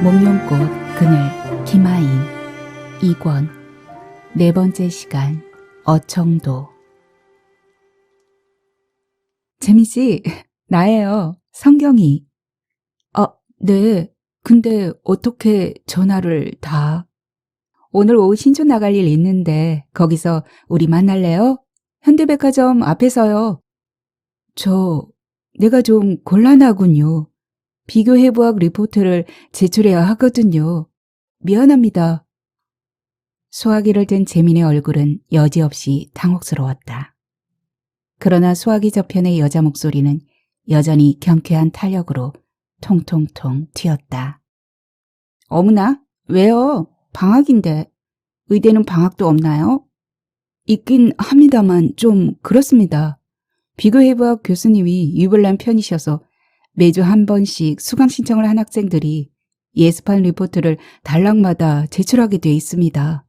목련꽃 그늘 김하인 2권 네 번째 시간 어청도. 재미씨, 나예요. 성경이. 네. 근데 어떻게 전화를 다? 오늘 오후 신촌 나갈 일 있는데 거기서 우리 만날래요? 현대백화점 앞에서요. 내가 좀 곤란하군요. 비교해부학 리포트를 제출해야 하거든요. 미안합니다. 수화기를 든 재민의 얼굴은 여지없이 당혹스러웠다. 그러나 수화기 저편의 여자 목소리는 여전히 경쾌한 탄력으로 통통통 튀었다. 어머나, 왜요? 방학인데. 의대는 방학도 없나요? 있긴 합니다만 좀 그렇습니다. 비교해부학 교수님이 유별난 편이셔서 매주 한 번씩 수강 신청을 한 학생들이 예습한 리포트를 단락마다 제출하게 돼 있습니다.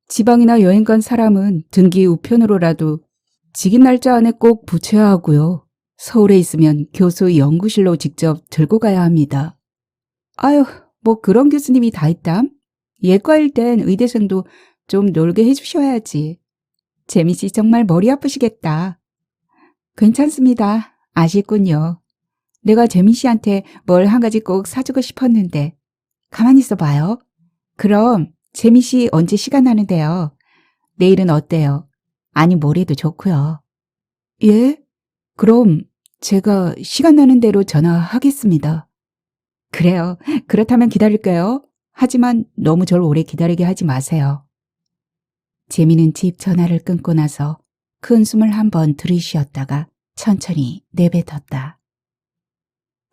지방이나 여행 간 사람은 등기 우편으로라도 직인 날짜 안에 꼭 붙여야 하고요. 서울에 있으면 교수 연구실로 직접 들고 가야 합니다. 아유, 뭐 그런 교수님이 다 있담? 예과일 땐 의대생도 좀 놀게 해주셔야지. 재미씨 정말 머리 아프시겠다. 괜찮습니다. 아쉽군요. 내가 재미씨한테 뭘 한 가지 꼭 사주고 싶었는데. 가만히 있어봐요. 그럼 재미씨 언제 시간 나는데요? 내일은 어때요? 아니 모레도 좋고요. 예? 그럼 제가 시간 나는 대로 전화하겠습니다. 그래요. 그렇다면 기다릴게요. 하지만 너무 절 오래 기다리게 하지 마세요. 재미는 집 전화를 끊고 나서 큰 숨을 한번 들이쉬었다가 천천히 내뱉었다.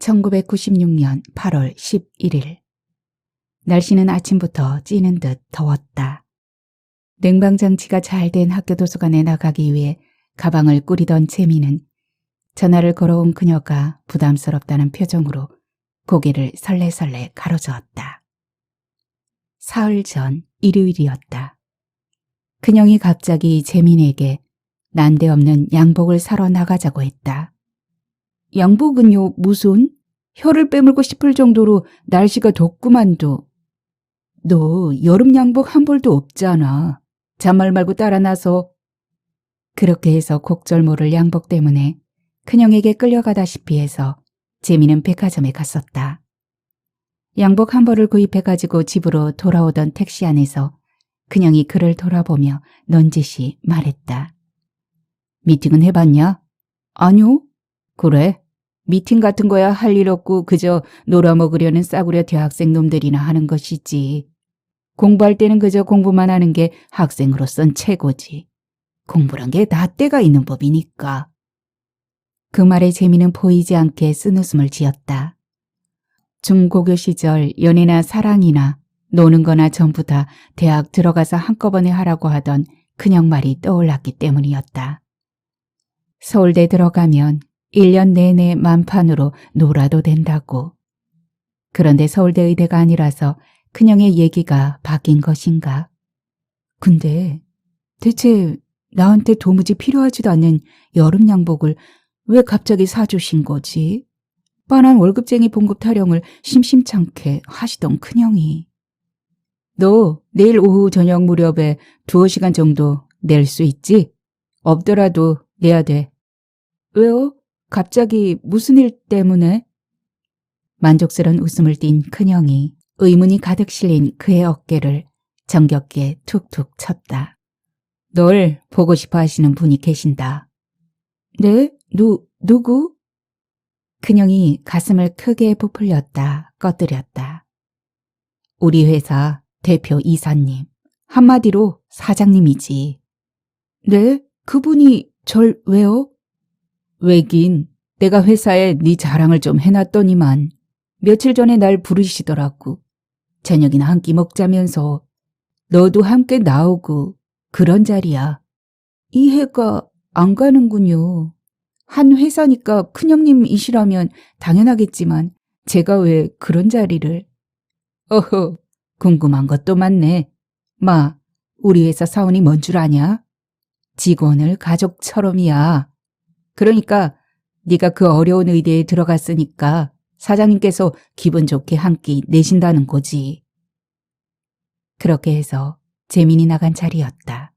1996년 8월 11일. 날씨는 아침부터 찌는 듯 더웠다. 냉방장치가 잘 된 학교 도서관에 나가기 위해 가방을 꾸리던 재미는 전화를 걸어온 그녀가 부담스럽다는 표정으로 고개를 설레설레 가로저었다. 사흘 전 일요일이었다. 그녀이 갑자기 재민에게 난데없는 양복을 사러 나가자고 했다. 양복은요, 무슨? 혀를 빼물고 싶을 정도로 날씨가 덥구만도. 너 여름 양복 한 벌도 없잖아. 잔말 말고 따라 나서. 그렇게 해서 곡절 모를 양복 때문에 큰형에게 끌려가다시피 해서 재미는 백화점에 갔었다. 양복 한 벌을 구입해가지고 집으로 돌아오던 택시 안에서 큰형이 그를 돌아보며 넌지시 말했다. 미팅은 해봤냐? 아니요. 그래? 미팅 같은 거야 할 일 없고 그저 놀아먹으려는 싸구려 대학생 놈들이나 하는 것이지. 공부할 때는 그저 공부만 하는 게 학생으로선 최고지. 공부란 게 다 때가 있는 법이니까. 그 말에 재미는 보이지 않게 쓴웃음을 지었다. 중고교 시절 연애나 사랑이나 노는 거나 전부 다 대학 들어가서 한꺼번에 하라고 하던 큰형 말이 떠올랐기 때문이었다. 서울대 들어가면 1년 내내 만판으로 놀아도 된다고. 그런데 서울대 의대가 아니라서 큰형의 얘기가 바뀐 것인가? 근데 대체 나한테 도무지 필요하지도 않는 여름 양복을 왜 갑자기 사주신 거지? 빤한 월급쟁이 봉급 타령을 심심찮게 하시던 큰형이. 너 내일 오후 저녁 무렵에 2시간 정도 낼 수 있지? 없더라도 내야 돼. 왜요? 갑자기 무슨 일 때문에? 만족스러운 웃음을 띤 큰형이 의문이 가득 실린 그의 어깨를 정겹게 툭툭 쳤다. 널 보고 싶어 하시는 분이 계신다. 네? 누구? 큰형이 가슴을 크게 부풀렸다 꺼뜨렸다. 우리 회사 대표 이사님, 한마디로 사장님이지. 네? 그분이 절 왜요? 왜긴 내가 회사에 네 자랑을 좀 해놨더니만 며칠 전에 날 부르시더라고. 저녁이나 한 끼 먹자면서 너도 함께 나오고 그런 자리야. 이해가 안 가는군요. 한 회사니까 큰형님이시라면 당연하겠지만 제가 왜 그런 자리를. 어허, 궁금한 것도 많네. 마, 우리 회사 사원이 뭔 줄 아냐? 직원을 가족처럼이야. 그러니까 네가 그 어려운 의대에 들어갔으니까 사장님께서 기분 좋게 한 끼 내신다는 거지. 그렇게 해서 재민이 나간 자리였다.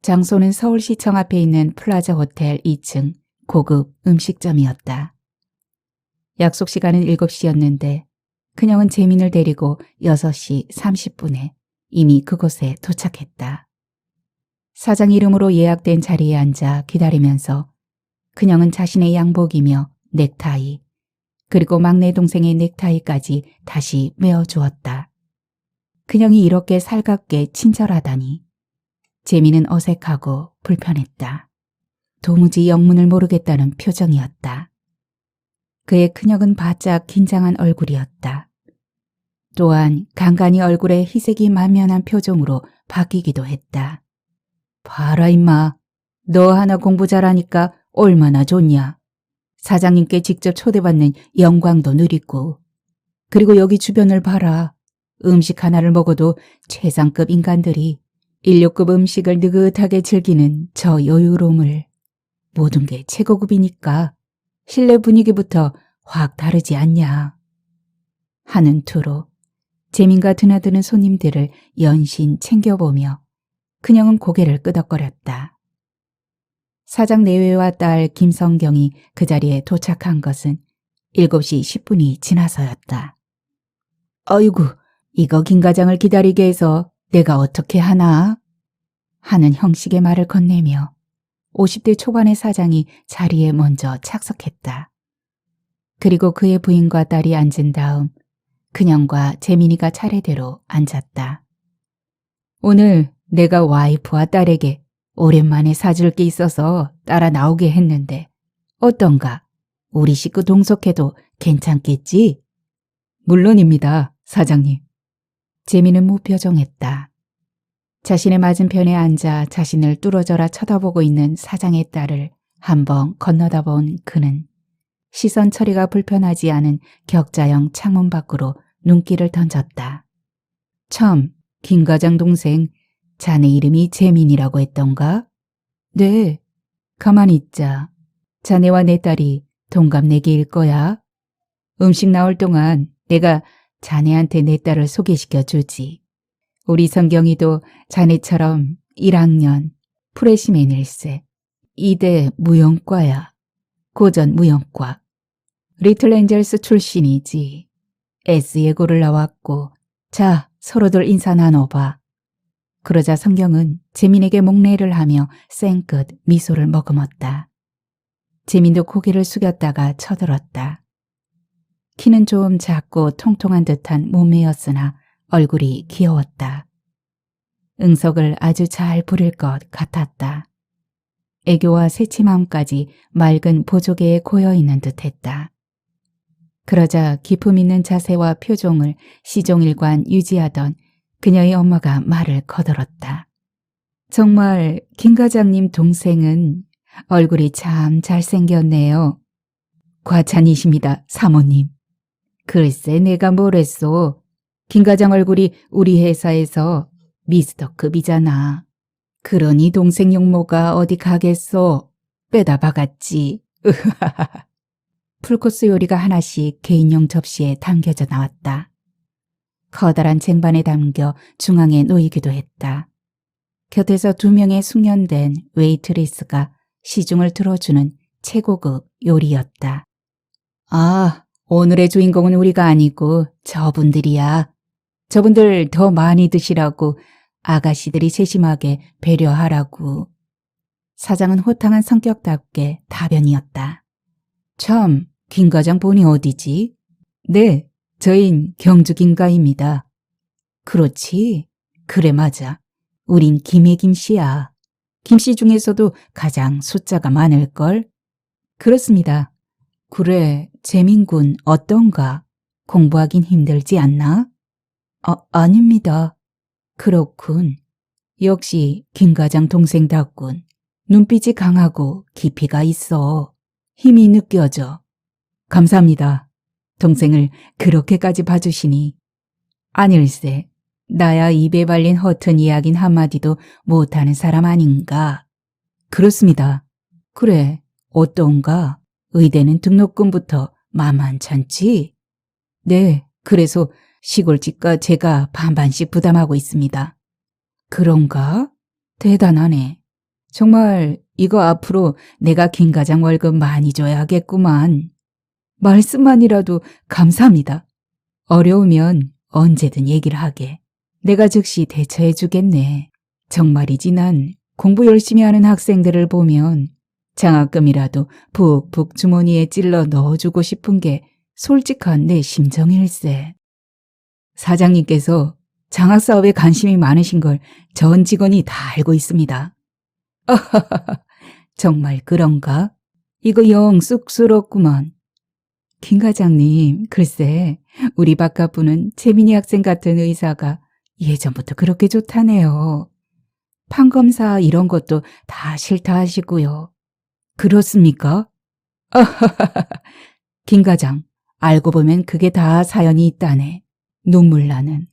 장소는 서울시청 앞에 있는 플라자 호텔 2층 고급 음식점이었다. 약속 시간은 7시였는데 그녀는 재민을 데리고 6시 30분에 이미 그곳에 도착했다. 사장 이름으로 예약된 자리에 앉아 기다리면서 그녀는 자신의 양복이며 넥타이, 그리고 막내 동생의 넥타이까지 다시 메어주었다. 그녀이 이렇게 살갑게 친절하다니. 재민은 어색하고 불편했다. 도무지 영문을 모르겠다는 표정이었다. 그의 큰역은 바짝 긴장한 얼굴이었다. 또한 간간히 얼굴에 희색이 만면한 표정으로 바뀌기도 했다. 봐라 임마, 너 하나 공부 잘하니까 얼마나 좋냐. 사장님께 직접 초대받는 영광도 누리고. 그리고 여기 주변을 봐라. 음식 하나를 먹어도 최상급 인간들이 16급 음식을 느긋하게 즐기는 저 여유로움을. 모든 게 최고급이니까 실내 분위기부터 확 다르지 않냐. 하는 투로 재민과 드나드는 손님들을 연신 챙겨보며 그녀는 고개를 끄덕거렸다. 사장 내외와 딸 김성경이 그 자리에 도착한 것은 7시 10분이 지나서였다. 어이구, 이거 김 과장을 기다리게 해서 내가 어떻게 하나? 하는 형식의 말을 건네며 50대 초반의 사장이 자리에 먼저 착석했다. 그리고 그의 부인과 딸이 앉은 다음 그녀과 재민이가 차례대로 앉았다. 오늘 내가 와이프와 딸에게 오랜만에 사줄 게 있어서 따라 나오게 했는데 어떤가? 우리 식구 동석해도 괜찮겠지? 물론입니다, 사장님. 재민은 무표정했다. 자신의 맞은편에 앉아 자신을 뚫어져라 쳐다보고 있는 사장의 딸을 한번 건너다 본 그는 시선 처리가 불편하지 않은 격자형 창문 밖으로 눈길을 던졌다. 참, 김 과장 동생, 자네 이름이 재민이라고 했던가? 네, 가만히 있자. 자네와 내 딸이 동갑내기일 거야. 음식 나올 동안 내가 자네한테 내 딸을 소개시켜 주지. 우리 성경이도 자네처럼 1학년 프레시맨일세. 2대 무용과야. 고전 무용과. 리틀 엔젤스 출신이지. S예고를 나왔고. 자, 서로들 인사 나눠봐. 그러자 성경은 재민에게 목례를 하며 쌩끗 미소를 머금었다. 재민도 고개를 숙였다가 쳐들었다. 키는 좀 작고 통통한 듯한 몸매였으나 얼굴이 귀여웠다. 응석을 아주 잘 부릴 것 같았다. 애교와 새침함까지 맑은 보조개에 고여있는 듯했다. 그러자 기품 있는 자세와 표정을 시종일관 유지하던 그녀의 엄마가 말을 거들었다. 정말 김 과장님 동생은 얼굴이 참 잘생겼네요. 과찬이십니다, 사모님. 글쎄 내가 뭘 했소. 김 과장 얼굴이 우리 회사에서 미스터급이잖아. 그러니 동생 용모가 어디 가겠소. 빼다 박았지. 풀코스 요리가 하나씩 개인용 접시에 담겨져 나왔다. 커다란 쟁반에 담겨 중앙에 놓이기도 했다. 곁에서 2명의 숙련된 웨이트리스가 시중을 들어주는 최고급 요리였다. 아, 오늘의 주인공은 우리가 아니고 저분들이야. 저분들 더 많이 드시라고 아가씨들이 세심하게 배려하라고. 사장은 호탕한 성격답게 답변이었다. 참, 김 과장 본이 어디지? 네, 저흰 경주 김가입니다. 그렇지? 그래 맞아. 우린 김의 김씨야. 김씨 중에서도 가장 숫자가 많을걸? 그렇습니다. 그래, 재민군 어떤가? 공부하긴 힘들지 않나? 아닙니다. 그렇군. 역시 김 과장 동생답군. 눈빛이 강하고 깊이가 있어. 힘이 느껴져. 감사합니다. 동생을 그렇게까지 봐주시니. 아닐세, 나야 입에 발린 허튼 이야긴 한마디도 못하는 사람 아닌가. 그렇습니다. 그래, 어떤가? 의대는 등록금부터 만만찮지? 네, 그래서 시골집과 제가 반반씩 부담하고 있습니다. 그런가? 대단하네. 정말 이거 앞으로 내가 김 과장 월급 많이 줘야 하겠구만. 말씀만이라도 감사합니다. 어려우면 언제든 얘기를 하게. 내가 즉시 대처해 주겠네. 정말이지 난 공부 열심히 하는 학생들을 보면 장학금이라도 푹푹 주머니에 찔러 넣어주고 싶은 게 솔직한 내 심정일세. 사장님께서 장학사업에 관심이 많으신 걸 전 직원이 다 알고 있습니다. 정말 그런가? 이거 영 쑥스럽구먼. 김 과장님, 글쎄 우리 바깥부는 재민이 학생 같은 의사가 예전부터 그렇게 좋다네요. 판검사 이런 것도 다 싫다 하시고요. 그렇습니까? 김 과장, 알고 보면 그게 다 사연이 있다네. 눈물 나는.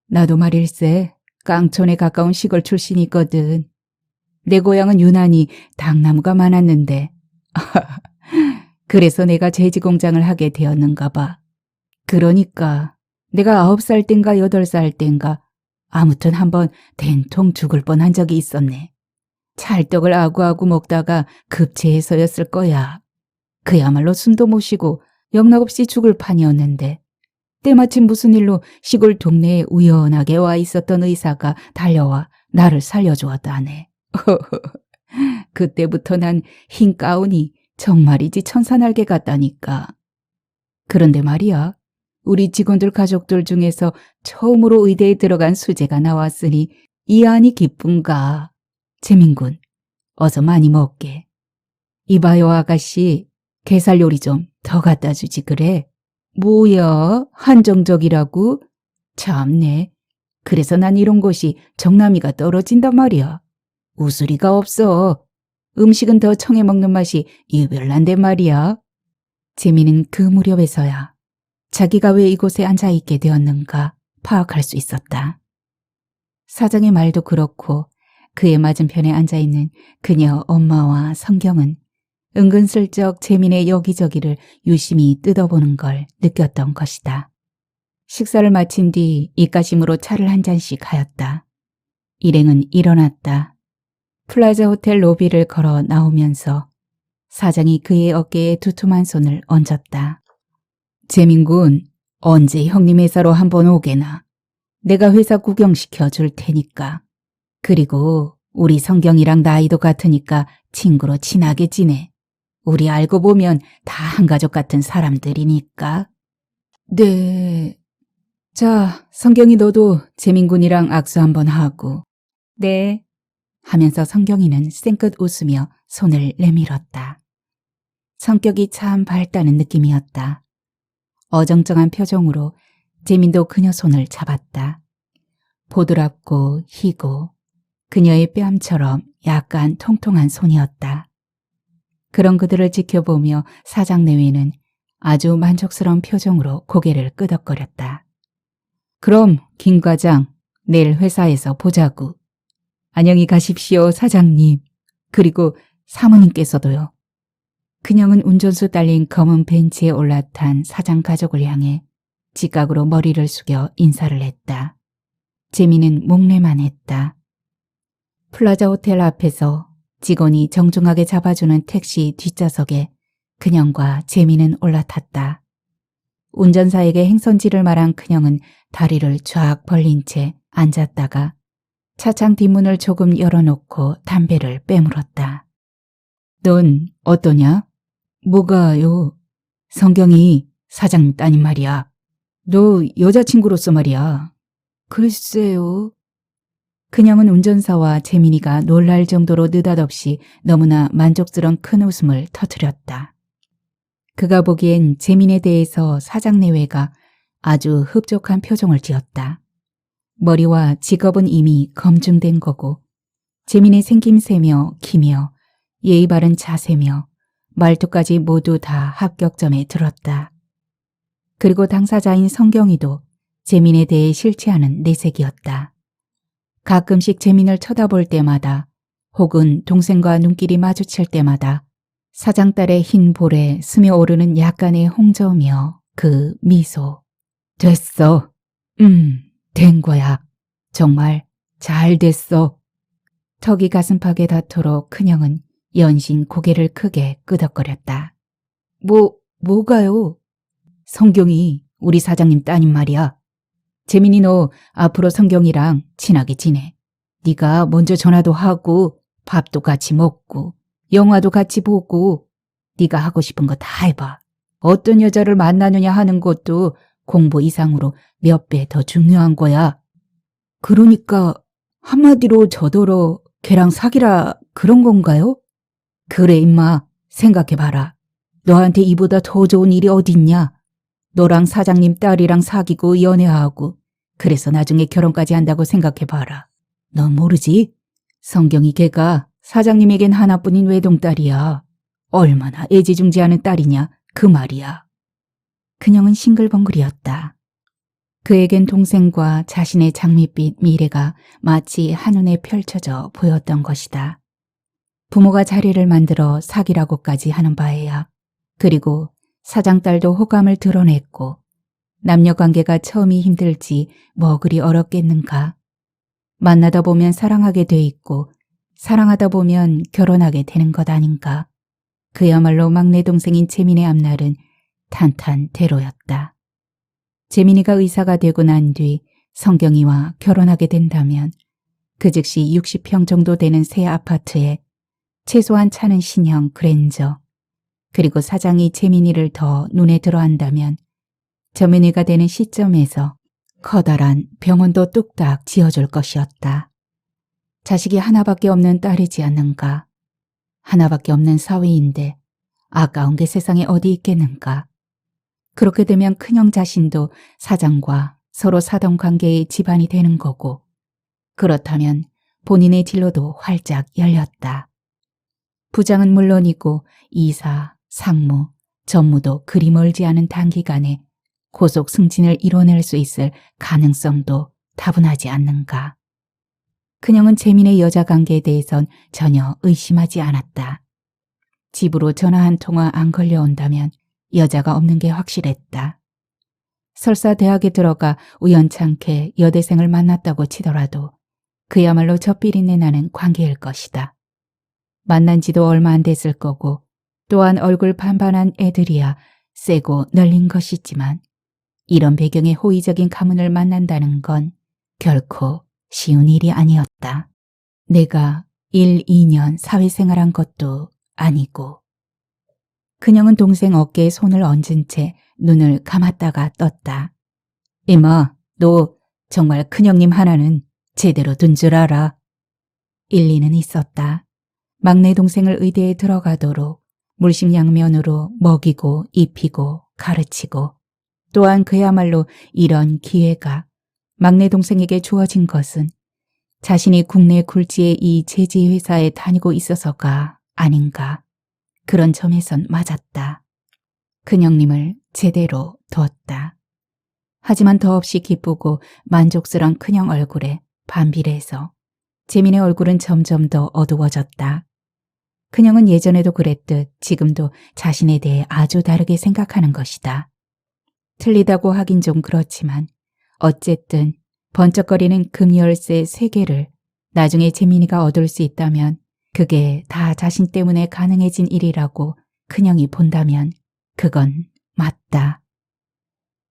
나도 말일세 깡촌에 가까운 시골 출신이거든. 내 고향은 유난히 당나무가 많았는데 그래서 내가 제지공장을 하게 되었는가 봐. 그러니까 내가 9살 땐가 8살 땐가 아무튼 한번 된통 죽을 뻔한 적이 있었네. 찰떡을 아구아구 먹다가 급체해서였을 거야. 그야말로 숨도 못 쉬고 영락없이 죽을 판이었는데 때마침 무슨 일로 시골 동네에 우연하게 와 있었던 의사가 달려와 나를 살려주었다네. 그때부터 난 흰 가운이 정말이지 천사날개 같다니까. 그런데 말이야, 우리 직원들 가족들 중에서 처음으로 의대에 들어간 수재가 나왔으니 이 안이 기쁜가. 재민군, 어서 많이 먹게. 이봐요 아가씨, 게살 요리 좀 더 갖다 주지 그래. 뭐야, 한정적이라고? 참네. 그래서 난 이런 곳이 정남이가 떨어진단 말이야. 웃으리가 없어. 음식은 더 청해 먹는 맛이 유별난데 말이야. 재미는 그 무렵에서야 자기가 왜 이곳에 앉아있게 되었는가 파악할 수 있었다. 사장의 말도 그렇고 그의 맞은편에 앉아있는 그녀 엄마와 성경은 은근슬쩍 재민의 여기저기를 유심히 뜯어보는 걸 느꼈던 것이다. 식사를 마친 뒤 입가심으로 차를 한 잔씩 하였다. 일행은 일어났다. 플라자 호텔 로비를 걸어 나오면서 사장이 그의 어깨에 두툼한 손을 얹었다. 재민군, 언제 형님 회사로 한번 오게나. 내가 회사 구경시켜 줄 테니까. 그리고 우리 성경이랑 나이도 같으니까 친구로 친하게 지내. 우리 알고 보면 다 한가족 같은 사람들이니까. 네. 자, 성경이 너도 재민군이랑 악수 한번 하고. 네. 하면서 성경이는 쌩긋 웃으며 손을 내밀었다. 성격이 참 밝다는 느낌이었다. 어정쩡한 표정으로 재민도 그녀 손을 잡았다. 보드랍고 희고 그녀의 뺨처럼 약간 통통한 손이었다. 그런 그들을 지켜보며 사장 내외는 아주 만족스러운 표정으로 고개를 끄덕거렸다. 그럼 김 과장, 내일 회사에서 보자구. 안녕히 가십시오, 사장님. 그리고 사모님께서도요. 그녀는 운전수 딸린 검은 벤치에 올라탄 사장 가족을 향해 직각으로 머리를 숙여 인사를 했다. 재미는 목례만 했다. 플라자 호텔 앞에서 직원이 정중하게 잡아주는 택시 뒷좌석에 그녀과 재미는 올라탔다. 운전사에게 행선지를 말한 그녀는 다리를 쫙 벌린 채 앉았다가 차창 뒷문을 조금 열어놓고 담배를 빼물었다. 넌 어떠냐? 뭐가요? 성경이 사장님 따님 말이야. 너 여자친구로서 말이야. 글쎄요. 그녀는 운전사와 재민이가 놀랄 정도로 느닷없이 너무나 만족스러운 큰 웃음을 터뜨렸다. 그가 보기엔 재민에 대해서 사장 내외가 아주 흡족한 표정을 지었다. 머리와 직업은 이미 검증된 거고 재민의 생김새며 키며 예의 바른 자세며 말투까지 모두 다 합격점에 들었다. 그리고 당사자인 성경이도 재민에 대해 싫지 않은 내색이었다. 가끔씩 재민을 쳐다볼 때마다 혹은 동생과 눈길이 마주칠 때마다 사장딸의 흰 볼에 스며오르는 약간의 홍조며 그 미소. 됐어. 된 거야. 정말 잘 됐어. 턱이 가슴팍에 닿도록 큰형은 연신 고개를 크게 끄덕거렸다. 뭐가요? 성경이 우리 사장님 따님 말이야. 재민이 너 앞으로 성경이랑 친하게 지내. 네가 먼저 전화도 하고 밥도 같이 먹고 영화도 같이 보고 네가 하고 싶은 거 다 해봐. 어떤 여자를 만나느냐 하는 것도 공부 이상으로 몇 배 더 중요한 거야. 그러니까 한마디로 저더러 걔랑 사귀라 그런 건가요? 그래 임마, 생각해봐라. 너한테 이보다 더 좋은 일이 어딨냐? 너랑 사장님 딸이랑 사귀고 연애하고 그래서 나중에 결혼까지 한다고 생각해봐라. 넌 모르지? 성경이 걔가 사장님에겐 하나뿐인 외동딸이야. 얼마나 애지중지하는 딸이냐 그 말이야. 그녀는 싱글벙글이었다. 그에겐 동생과 자신의 장밋빛 미래가 마치 한눈에 펼쳐져 보였던 것이다. 부모가 자리를 만들어 사귀라고까지 하는 바에야. 그리고 사장딸도 호감을 드러냈고 남녀관계가 처음이 힘들지 뭐 그리 어렵겠는가. 만나다 보면 사랑하게 돼 있고 사랑하다 보면 결혼하게 되는 것 아닌가. 그야말로 막내 동생인 재민의 앞날은 탄탄대로였다. 재민이가 의사가 되고 난 뒤 성경이와 결혼하게 된다면 그 즉시 60평 정도 되는 새 아파트에 최소한 차는 신형 그랜저, 그리고 사장이 재민이를 더 눈에 들어 한다면 저민이가 되는 시점에서 커다란 병원도 뚝딱 지어줄 것이었다. 자식이 하나밖에 없는 딸이지 않는가. 하나밖에 없는 사위인데 아까운 게 세상에 어디 있겠는가. 그렇게 되면 큰형 자신도 사장과 서로 사돈 관계의 집안이 되는 거고, 그렇다면 본인의 진로도 활짝 열렸다. 부장은 물론이고 이사, 상무, 전무도 그리 멀지 않은 단기간에 고속 승진을 이뤄낼 수 있을 가능성도 다분하지 않는가. 큰형은 재민의 여자 관계에 대해선 전혀 의심하지 않았다. 집으로 전화 한 통화 안 걸려온다면 여자가 없는 게 확실했다. 설사 대학에 들어가 우연찮게 여대생을 만났다고 치더라도 그야말로 젖비린내 나는 관계일 것이다. 만난 지도 얼마 안 됐을 거고 또한 얼굴 반반한 애들이야 세고 널린 것이지만 이런 배경의 호의적인 가문을 만난다는 건 결코 쉬운 일이 아니었다. 내가 1, 2년 사회생활한 것도 아니고. 큰형은 동생 어깨에 손을 얹은 채 눈을 감았다가 떴다. 이마, 너 정말 큰형님 하나는 제대로 둔 줄 알아. 일리는 있었다. 막내 동생을 의대에 들어가도록 물심양면으로 먹이고 입히고 가르치고, 또한 그야말로 이런 기회가 막내 동생에게 주어진 것은 자신이 국내 굴지의 이 제지 회사에 다니고 있어서가 아닌가. 그런 점에선 맞았다. 큰형님을 제대로 뒀다. 하지만 더없이 기쁘고 만족스런 큰형 얼굴에 반비례해서 재민의 얼굴은 점점 더 어두워졌다. 큰형은 예전에도 그랬듯 지금도 자신에 대해 아주 다르게 생각하는 것이다. 틀리다고 하긴 좀 그렇지만 어쨌든 번쩍거리는 금열쇠 3개를 나중에 재민이가 얻을 수 있다면 그게 다 자신 때문에 가능해진 일이라고 큰형이 본다면 그건 맞다.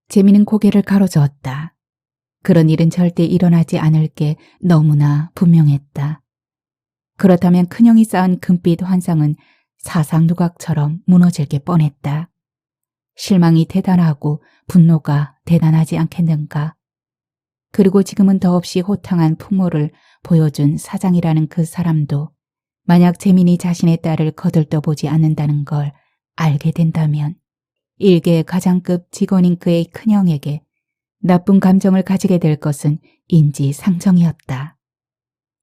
재민은 고개를 가로저었다. 그런 일은 절대 일어나지 않을 게 너무나 분명했다. 그렇다면 큰형이 쌓은 금빛 환상은 사상 누각처럼 무너질 게 뻔했다. 실망이 대단하고 분노가 대단하지 않겠는가. 그리고 지금은 더없이 호탕한 풍모를 보여준 사장이라는 그 사람도 만약 재민이 자신의 딸을 거들떠보지 않는다는 걸 알게 된다면 일개 가장급 직원인 그의 큰형에게 나쁜 감정을 가지게 될 것은 인지상정이었다.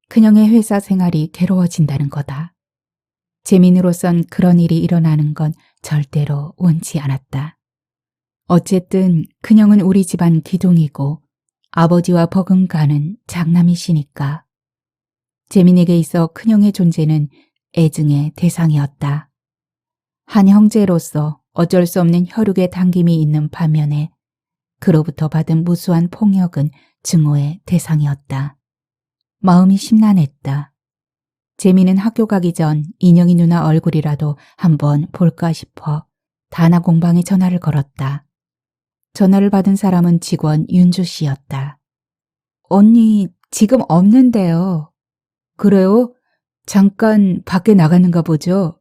큰형의 회사 생활이 괴로워진다는 거다. 재민으로선 그런 일이 일어나는 건 절대로 원치 않았다. 어쨌든 큰형은 우리 집안 기둥이고 아버지와 버금가는 장남이시니까. 재민에게 있어 큰형의 존재는 애증의 대상이었다. 한 형제로서 어쩔 수 없는 혈육의 당김이 있는 반면에 그로부터 받은 무수한 폭력은 증오의 대상이었다. 마음이 심란했다. 재미는 학교 가기 전 인영이 누나 얼굴이라도 한번 볼까 싶어 다나 공방에 전화를 걸었다. 전화를 받은 사람은 직원 윤주 씨였다. 언니 지금 없는데요. 그래요? 잠깐 밖에 나갔는가 보죠?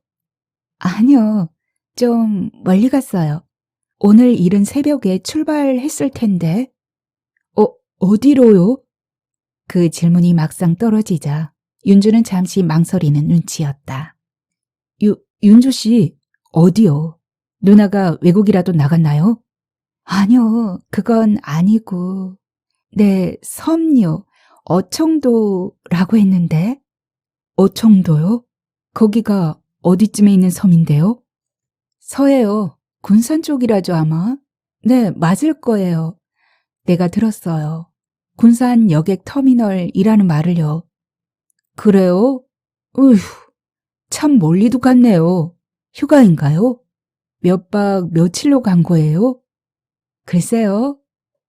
아니요. 좀 멀리 갔어요. 오늘 이른 새벽에 출발했을 텐데. 어디로요? 그 질문이 막상 떨어지자 윤주는 잠시 망설이는 눈치였다. 윤주 씨, 어디요? 누나가 외국이라도 나갔나요? 아니요, 그건 아니고. 네, 섬요. 어청도라고 했는데. 어청도요? 거기가 어디쯤에 있는 섬인데요? 서해요. 군산 쪽이라죠, 아마. 네, 맞을 거예요. 내가 들었어요. 군산 여객 터미널이라는 말을요. 그래요? 으휴, 참 멀리도 갔네요. 휴가인가요? 몇 박 며칠로 간 거예요? 글쎄요.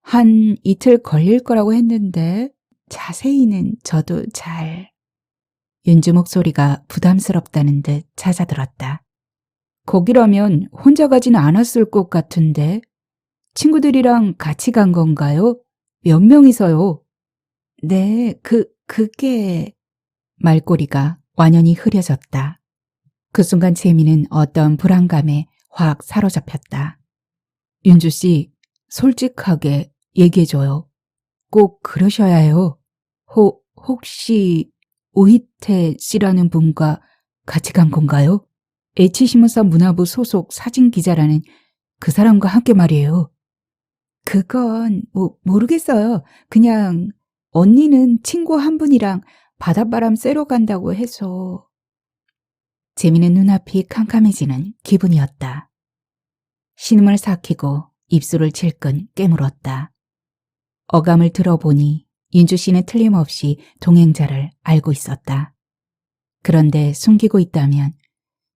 한 이틀 걸릴 거라고 했는데 자세히는 저도 잘... 윤주 목소리가 부담스럽다는 듯 찾아들었다. 거기라면 혼자 가지는 않았을 것 같은데 친구들이랑 같이 간 건가요? 몇 명이서요? 네, 그게... 말꼬리가 완연히 흐려졌다. 그 순간 재미는 어떤 불안감에 확 사로잡혔다. 윤주 씨, 솔직하게 얘기해줘요. 꼭 그러셔야 해요. 혹시 오이태 씨라는 분과 같이 간 건가요? H신문사 문화부 소속 사진기자라는 그 사람과 함께 말이에요. 그건 모르겠어요. 그냥 언니는 친구 한 분이랑 바닷바람 쐬러 간다고 해서. 재미는 눈앞이 캄캄해지는 기분이었다. 신음을 삭히고 입술을 질끈 깨물었다. 어감을 들어보니 윤주 씨는 틀림없이 동행자를 알고 있었다. 그런데 숨기고 있다면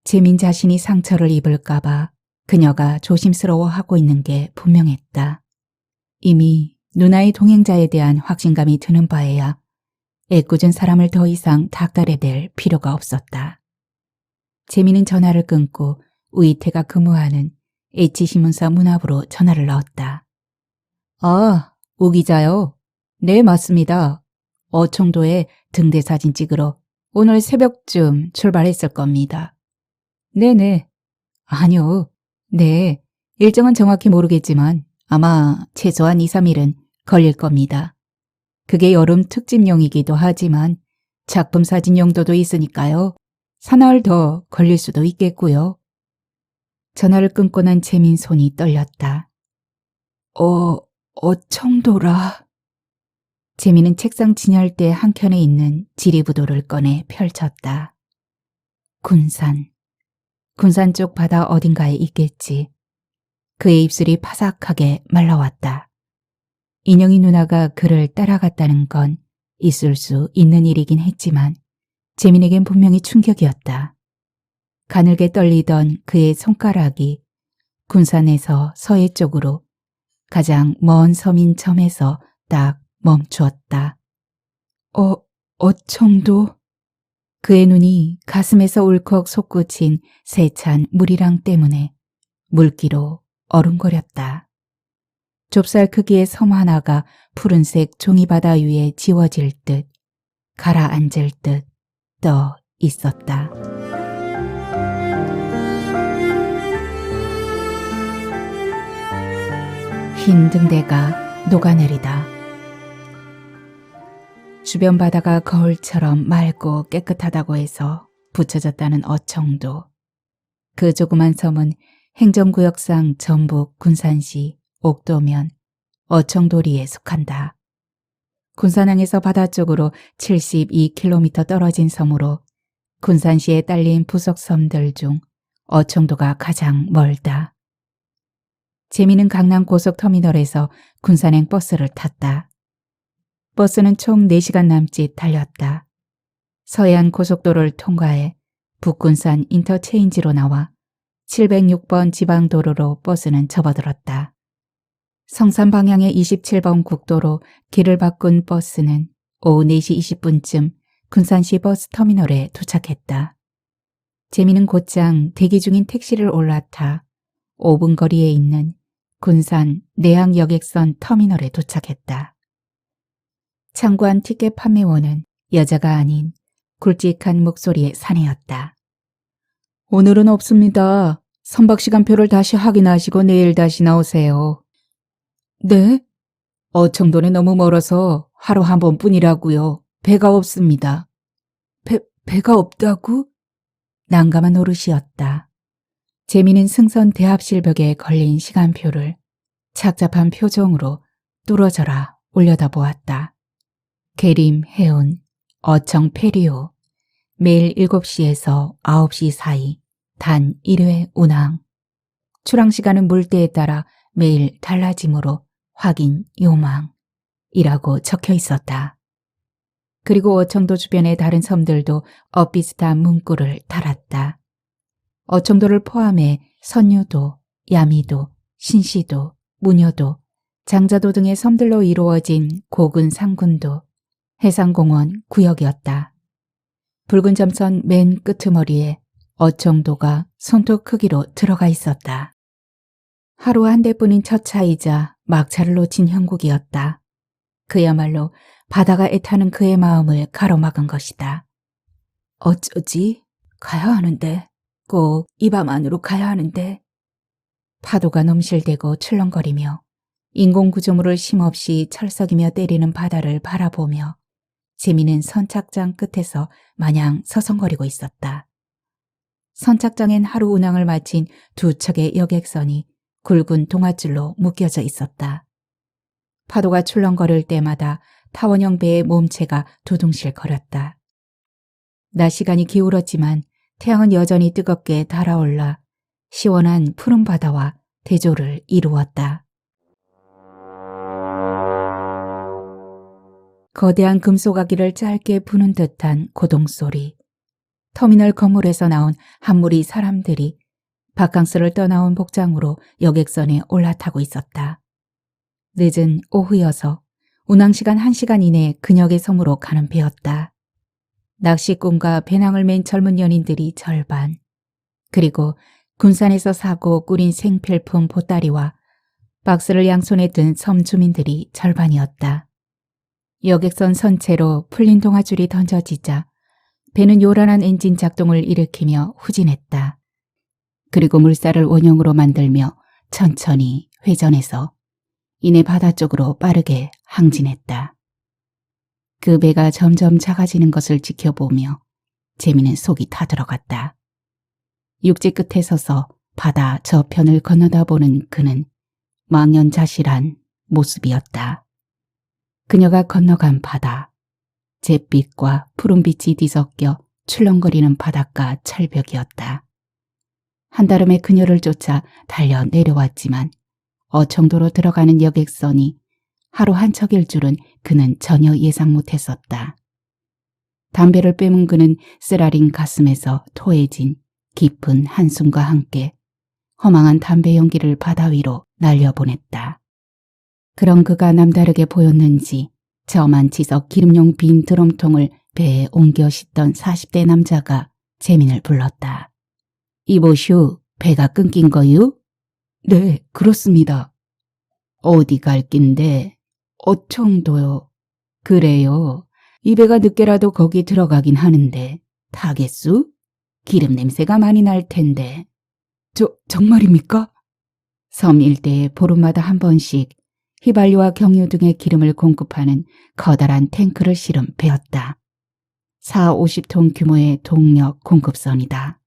재민 자신이 상처를 입을까봐 그녀가 조심스러워하고 있는 게 분명했다. 이미 누나의 동행자에 대한 확신감이 드는 바에야 애꿎은 사람을 더 이상 닥달해댈 필요가 없었다. 재민은 전화를 끊고 우이태가 근무하는 H신문사 문화부로 전화를 넣었다. 아, 오 기자요? 네, 맞습니다. 어청도에 등대 사진 찍으러 오늘 새벽쯤 출발했을 겁니다. 네네. 아니요. 네, 일정은 정확히 모르겠지만 아마 최소한 2, 3일은 걸릴 겁니다. 그게 여름 특집용이기도 하지만 작품 사진 용도도 있으니까요. 사나흘 더 걸릴 수도 있겠고요. 전화를 끊고 난 재민 손이 떨렸다. 어청도라. 재민은 책상 진열대 한켠에 있는 지리부도를 꺼내 펼쳤다. 군산 쪽 바다 어딘가에 있겠지. 그의 입술이 파삭하게 말라왔다. 인영이 누나가 그를 따라갔다는 건 있을 수 있는 일이긴 했지만 재민에겐 분명히 충격이었다. 가늘게 떨리던 그의 손가락이 군산에서 서해 쪽으로 가장 먼 섬인 점에서 딱 멈추었다. 어청도? 그의 눈이 가슴에서 울컥 솟구친 세찬 물이랑 때문에 물기로 얼음거렸다. 좁쌀 크기의 섬 하나가 푸른색 종이바다 위에 지워질 듯 가라앉을 듯 떠 있었다. 흰 등대가 녹아내리다. 주변 바다가 거울처럼 맑고 깨끗하다고 해서 붙여졌다는 어청도. 그 조그만 섬은 행정구역상 전북 군산시 옥도면 어청도리에 속한다. 군산항에서 바다 쪽으로 72km 떨어진 섬으로 군산시에 딸린 부속 섬들 중 어청도가 가장 멀다. 재미는 강남 고속터미널에서 군산행 버스를 탔다. 버스는 총 4시간 남짓 달렸다. 서해안 고속도로를 통과해 북군산 인터체인지로 나와 706번 지방도로로 버스는 접어들었다. 성산 방향의 27번 국도로 길을 바꾼 버스는 오후 4시 20분쯤 군산시 버스터미널에 도착했다. 재민은 곧장 대기 중인 택시를 올라타 5분 거리에 있는 군산 내항여객선 터미널에 도착했다. 창구한 티켓 판매원은 여자가 아닌 굵직한 목소리의 사내였다. 오늘은 없습니다. 선박시간표를 다시 확인하시고 내일 다시 나오세요. 네? 어청도는 너무 멀어서 하루 한 번뿐이라고요. 배가 없습니다. 배가 없다고? 난감한 노릇이었다. 재민은 승선 대합실벽에 걸린 시간표를 착잡한 표정으로 뚫어져라 올려다보았다. 계림, 해운, 어청, 페리오, 매일 7시에서 9시 사이 단 1회 운항. 출항시간은 물때에 따라 매일 달라지므로 확인 요망이라고 적혀 있었다. 그리고 어청도 주변의 다른 섬들도 엇비슷한 문구를 달았다. 어청도를 포함해 선유도, 야미도, 신시도, 무녀도, 장자도 등의 섬들로 이루어진 고군 상군도 해상공원 구역이었다. 붉은 점선 맨 끄트머리에 어청도가 손톱 크기로 들어가 있었다. 하루 한 대뿐인 첫 차이자 막차를 놓친 형국이었다. 그야말로 바다가 애타는 그의 마음을 가로막은 것이다. 어쩌지? 가야 하는데. 꼭 이 밤 안으로 가야 하는데. 파도가 넘실대고 출렁거리며 인공구조물을 쉼없이 철썩이며 때리는 바다를 바라보며 재민은 선착장 끝에서 마냥 서성거리고 있었다. 선착장엔 하루 운항을 마친 두 척의 여객선이 굵은 동아줄로 묶여져 있었다. 파도가 출렁거릴 때마다 타원형 배의 몸체가 두둥실거렸다. 낮 시간이 기울었지만 태양은 여전히 뜨겁게 달아올라 시원한 푸른 바다와 대조를 이루었다. 거대한 금속아기를 짧게 부는 듯한 고동소리. 터미널 건물에서 나온 한 무리 사람들이 바캉스를 떠나온 복장으로 여객선에 올라타고 있었다. 늦은 오후여서 운항시간 1시간 이내 근역의 섬으로 가는 배였다. 낚시꾼과 배낭을 맨 젊은 연인들이 절반, 그리고 군산에서 사고 꾸린 생필품 보따리와 박스를 양손에 든 섬 주민들이 절반이었다. 여객선 선체로 풀린 동아줄이 던져지자 배는 요란한 엔진 작동을 일으키며 후진했다. 그리고 물살을 원형으로 만들며 천천히 회전해서 이내 바다 쪽으로 빠르게 항진했다. 그 배가 점점 작아지는 것을 지켜보며 재민은 속이 타들어갔다. 육지 끝에 서서 바다 저편을 건너다보는 그는 망연자실한 모습이었다. 그녀가 건너간 바다, 잿빛과 푸른빛이 뒤섞여 출렁거리는 바닷가 철벽이었다. 한달음에 그녀를 쫓아 달려 내려왔지만 어청도로 들어가는 여객선이 하루 한 척일 줄은 그는 전혀 예상 못했었다. 담배를 빼문 그는 쓰라린 가슴에서 토해진 깊은 한숨과 함께 허망한 담배 연기를 바다 위로 날려보냈다. 그런 그가 남다르게 보였는지 저만 치석 기름용 빈 드럼통을 배에 옮겨 싣던 40대 남자가 재민을 불렀다. 이보슈, 배가 끊긴 거유? 네, 그렇습니다. 어디 갈 낀데? 어청도요. 그래요. 이 배가 늦게라도 거기 들어가긴 하는데 타겠수? 기름 냄새가 많이 날 텐데. 정말입니까? 섬 일대에 보름마다 한 번씩 휘발유와 경유 등의 기름을 공급하는 커다란 탱크를 실은 배였다. 40~50톤 규모의 동력 공급선이다.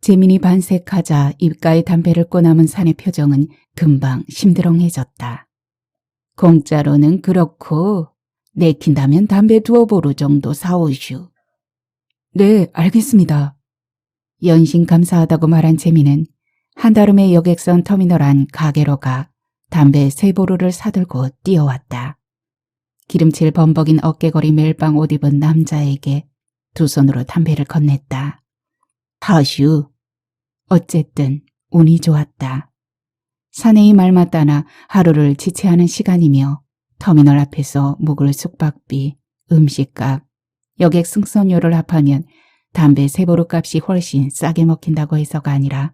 재민이 반색하자 입가에 담배를 꼬남은 사내 표정은 금방 심드렁해졌다. 공짜로는 그렇고 내킨다면 담배 2보루 정도 사오슈. 네, 알겠습니다. 연신 감사하다고 말한 재민은 한달음에 여객선 터미널 안 가게로 가 담배 3보루를 사들고 뛰어왔다. 기름칠 범벅인 어깨걸이 멜빵 옷 입은 남자에게 두 손으로 담배를 건넸다. 하슈. 어쨌든 운이 좋았다. 사내의 말만 따나 하루를 지체하는 시간이며 터미널 앞에서 묵을 숙박비, 음식값, 여객 승선료를 합하면 담배 3보루 값이 훨씬 싸게 먹힌다고 해서가 아니라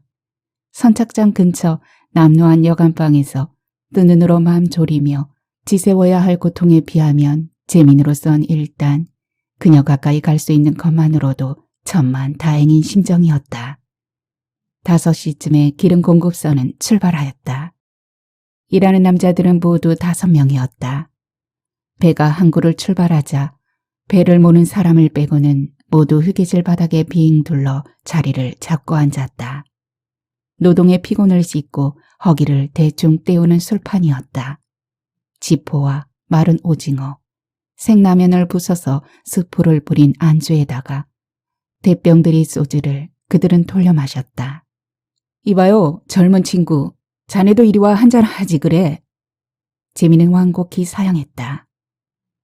선착장 근처 남루한 여간방에서 뜬 눈으로 마음 졸이며 지새워야 할 고통에 비하면 재민으로선 일단 그녀 가까이 갈 수 있는 것만으로도 천만 다행인 심정이었다. 5시쯤에 기름 공급선은 출발하였다. 일하는 남자들은 모두 5명이었다. 배가 항구를 출발하자 배를 모는 사람을 빼고는 모두 휴게실 바닥에 빙 둘러 자리를 잡고 앉았다. 노동의 피곤을 씻고 허기를 대충 때우는 술판이었다. 지포와 마른 오징어, 생라면을 부숴서 스프를 뿌린 안주에다가 대병들이 소주를 그들은 돌려 마셨다. 이봐요, 젊은 친구. 자네도 이리 와 한잔 하지 그래. 재미는 완곡히 사양했다.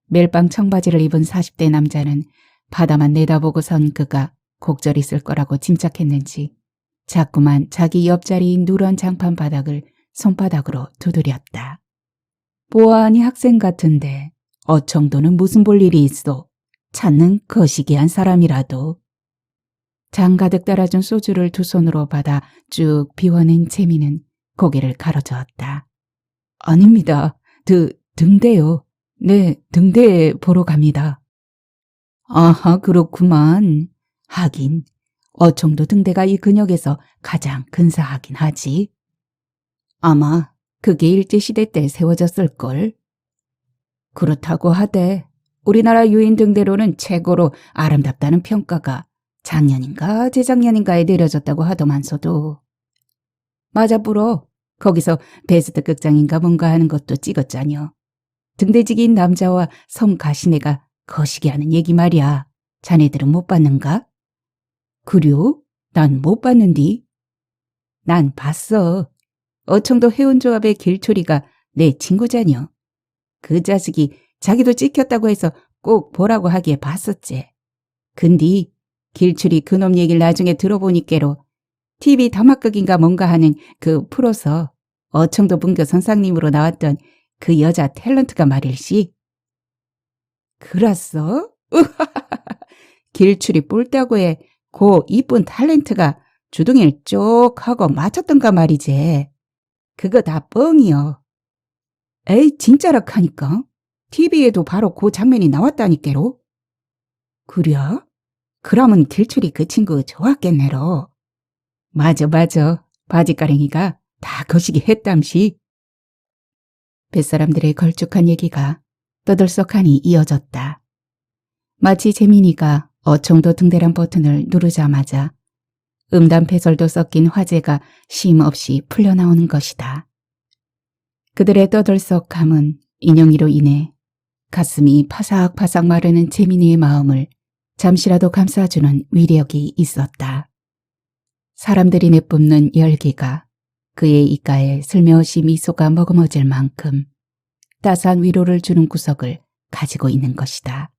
멜빵 청바지를 입은 40대 남자는 바다만 내다보고선 그가 곡절 있을 거라고 짐작했는지 자꾸만 자기 옆자리인 누런 장판 바닥을 손바닥으로 두드렸다. 보아하니 학생 같은데 어청도는 무슨 볼 일이 있어. 찾는 거시기한 사람이라도. 장 가득 따라준 소주를 두 손으로 받아 쭉 비워낸 재미는 고개를 가로저었다. 아닙니다. 등대요. 네, 등대 보러 갑니다. 아하, 그렇구만. 하긴 어청도 등대가 이 근역에서 가장 근사하긴 하지. 아마 그게 일제시대 때 세워졌을걸. 그렇다고 하되 우리나라 유인 등대로는 최고로 아름답다는 평가가 작년인가 재작년인가에 내려졌다고 하더만서도. 맞아 불어. 거기서 베스트 극장인가 뭔가 하는 것도 찍었자녀. 등대지기인 남자와 성 가시네가 거시기 하는 얘기 말이야. 자네들은 못 봤는가? 그려? 난 못 봤는디. 난 봤어. 어청도 해운조합의 길초리가 내 친구자녀. 그 자식이 자기도 찍혔다고 해서 꼭 보라고 하기에 봤었지. 근데 길출이 그놈 얘기를 나중에 들어보니께로 TV 다막극인가 뭔가 하는 그 프로서 어청도 분교 선상님으로 나왔던 그 여자 탤런트가 말일시. 그랬어? 길출이 뿔따구에 고 이쁜 탤런트가 주둥이를 쪽 하고 맞췄던가 말이지. 그거 다 뻥이여. 에이 진짜라카니까. TV에도 바로 그 장면이 나왔다니께로. 그래? 그러면 길출이 그 친구 좋았겠네로. 맞아. 바지가랭이가 다 거시기 했담시. 뱃사람들의 걸쭉한 얘기가 떠들썩하니 이어졌다. 마치 재민이가 어청도 등대란 버튼을 누르자마자 음담패설도 섞인 화제가 쉼없이 풀려나오는 것이다. 그들의 떠들썩함은 인형이로 인해 가슴이 파삭파삭 마르는 재민이의 마음을 잠시라도 감싸주는 위력이 있었다. 사람들이 내뿜는 열기가 그의 입가에 슬며시 미소가 머금어질 만큼 따스한 위로를 주는 구석을 가지고 있는 것이다.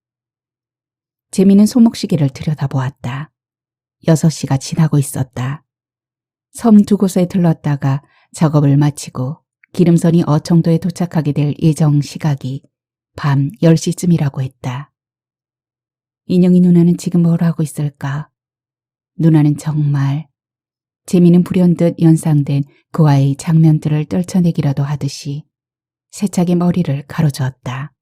재민은 손목시계를 들여다보았다. 6시가 지나고 있었다. 섬 2곳에 들렀다가 작업을 마치고 기름선이 어청도에 도착하게 될 예정 시각이 밤 10시쯤이라고 했다. 인형이 누나는 지금 뭘 하고 있을까? 누나는 정말 재미는 불현듯 연상된 그와의 장면들을 떨쳐내기라도 하듯이 세차게 머리를 가로저었다.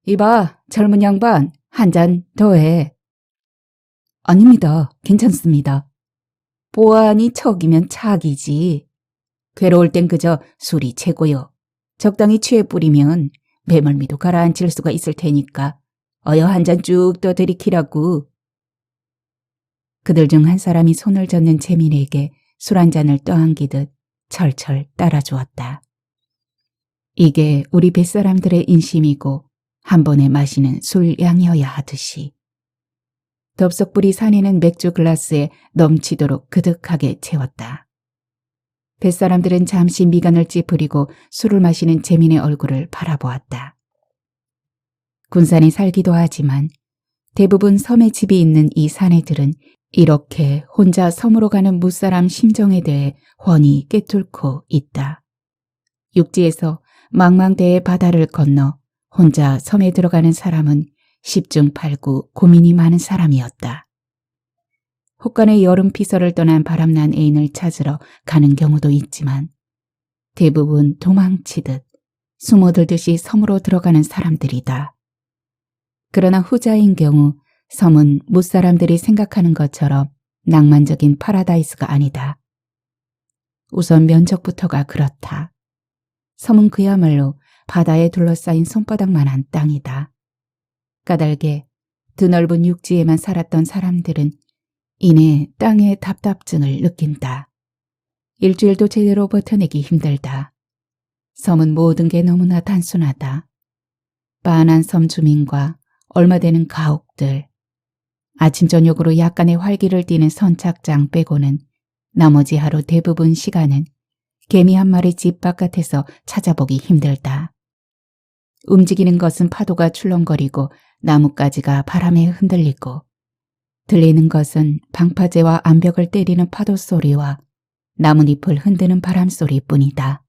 이봐, 젊은 양반, 한 잔 더 해. 아닙니다. 괜찮습니다. 보아하니 척이면 착이지. 괴로울 땐 그저 술이 최고요. 적당히 취해 뿌리면 매멀미도 가라앉힐 수가 있을 테니까 어여 한 잔 쭉 더 들이키라고. 그들 중 한 사람이 손을 젓는 재민에게 술 한 잔을 떠안기듯 철철 따라주었다. 이게 우리 뱃사람들의 인심이고 한 번에 마시는 술 양이어야 하듯이. 덥석불이 사내는 맥주 글라스에 넘치도록 그득하게 채웠다. 뱃사람들은 잠시 미간을 찌푸리고 술을 마시는 재민의 얼굴을 바라보았다. 군산에 살기도 하지만 대부분 섬에 집이 있는 이 사내들은 이렇게 혼자 섬으로 가는 무사람 심정에 대해 훤히 꿰뚫고 있다. 육지에서 망망대해 바다를 건너 혼자 섬에 들어가는 사람은 10중 8구 고민이 많은 사람이었다. 혹간의 여름 피서를 떠난 바람난 애인을 찾으러 가는 경우도 있지만 대부분 도망치듯 숨어들듯이 섬으로 들어가는 사람들이다. 그러나 후자인 경우 섬은 무사람들이 생각하는 것처럼 낭만적인 파라다이스가 아니다. 우선 면적부터가 그렇다. 섬은 그야말로 바다에 둘러싸인 손바닥만한 땅이다. 까닭에 드넓은 육지에만 살았던 사람들은 이내 땅의 답답증을 느낀다. 일주일도 제대로 버텨내기 힘들다. 섬은 모든 게 너무나 단순하다. 빤한 섬 주민과 얼마 되는 가옥들, 아침 저녁으로 약간의 활기를 띠는 선착장 빼고는 나머지 하루 대부분 시간은 개미 한 마리 집 바깥에서 찾아보기 힘들다. 움직이는 것은 파도가 출렁거리고 나뭇가지가 바람에 흔들리고 들리는 것은 방파제와 암벽을 때리는 파도 소리와 나뭇잎을 흔드는 바람 소리뿐이다.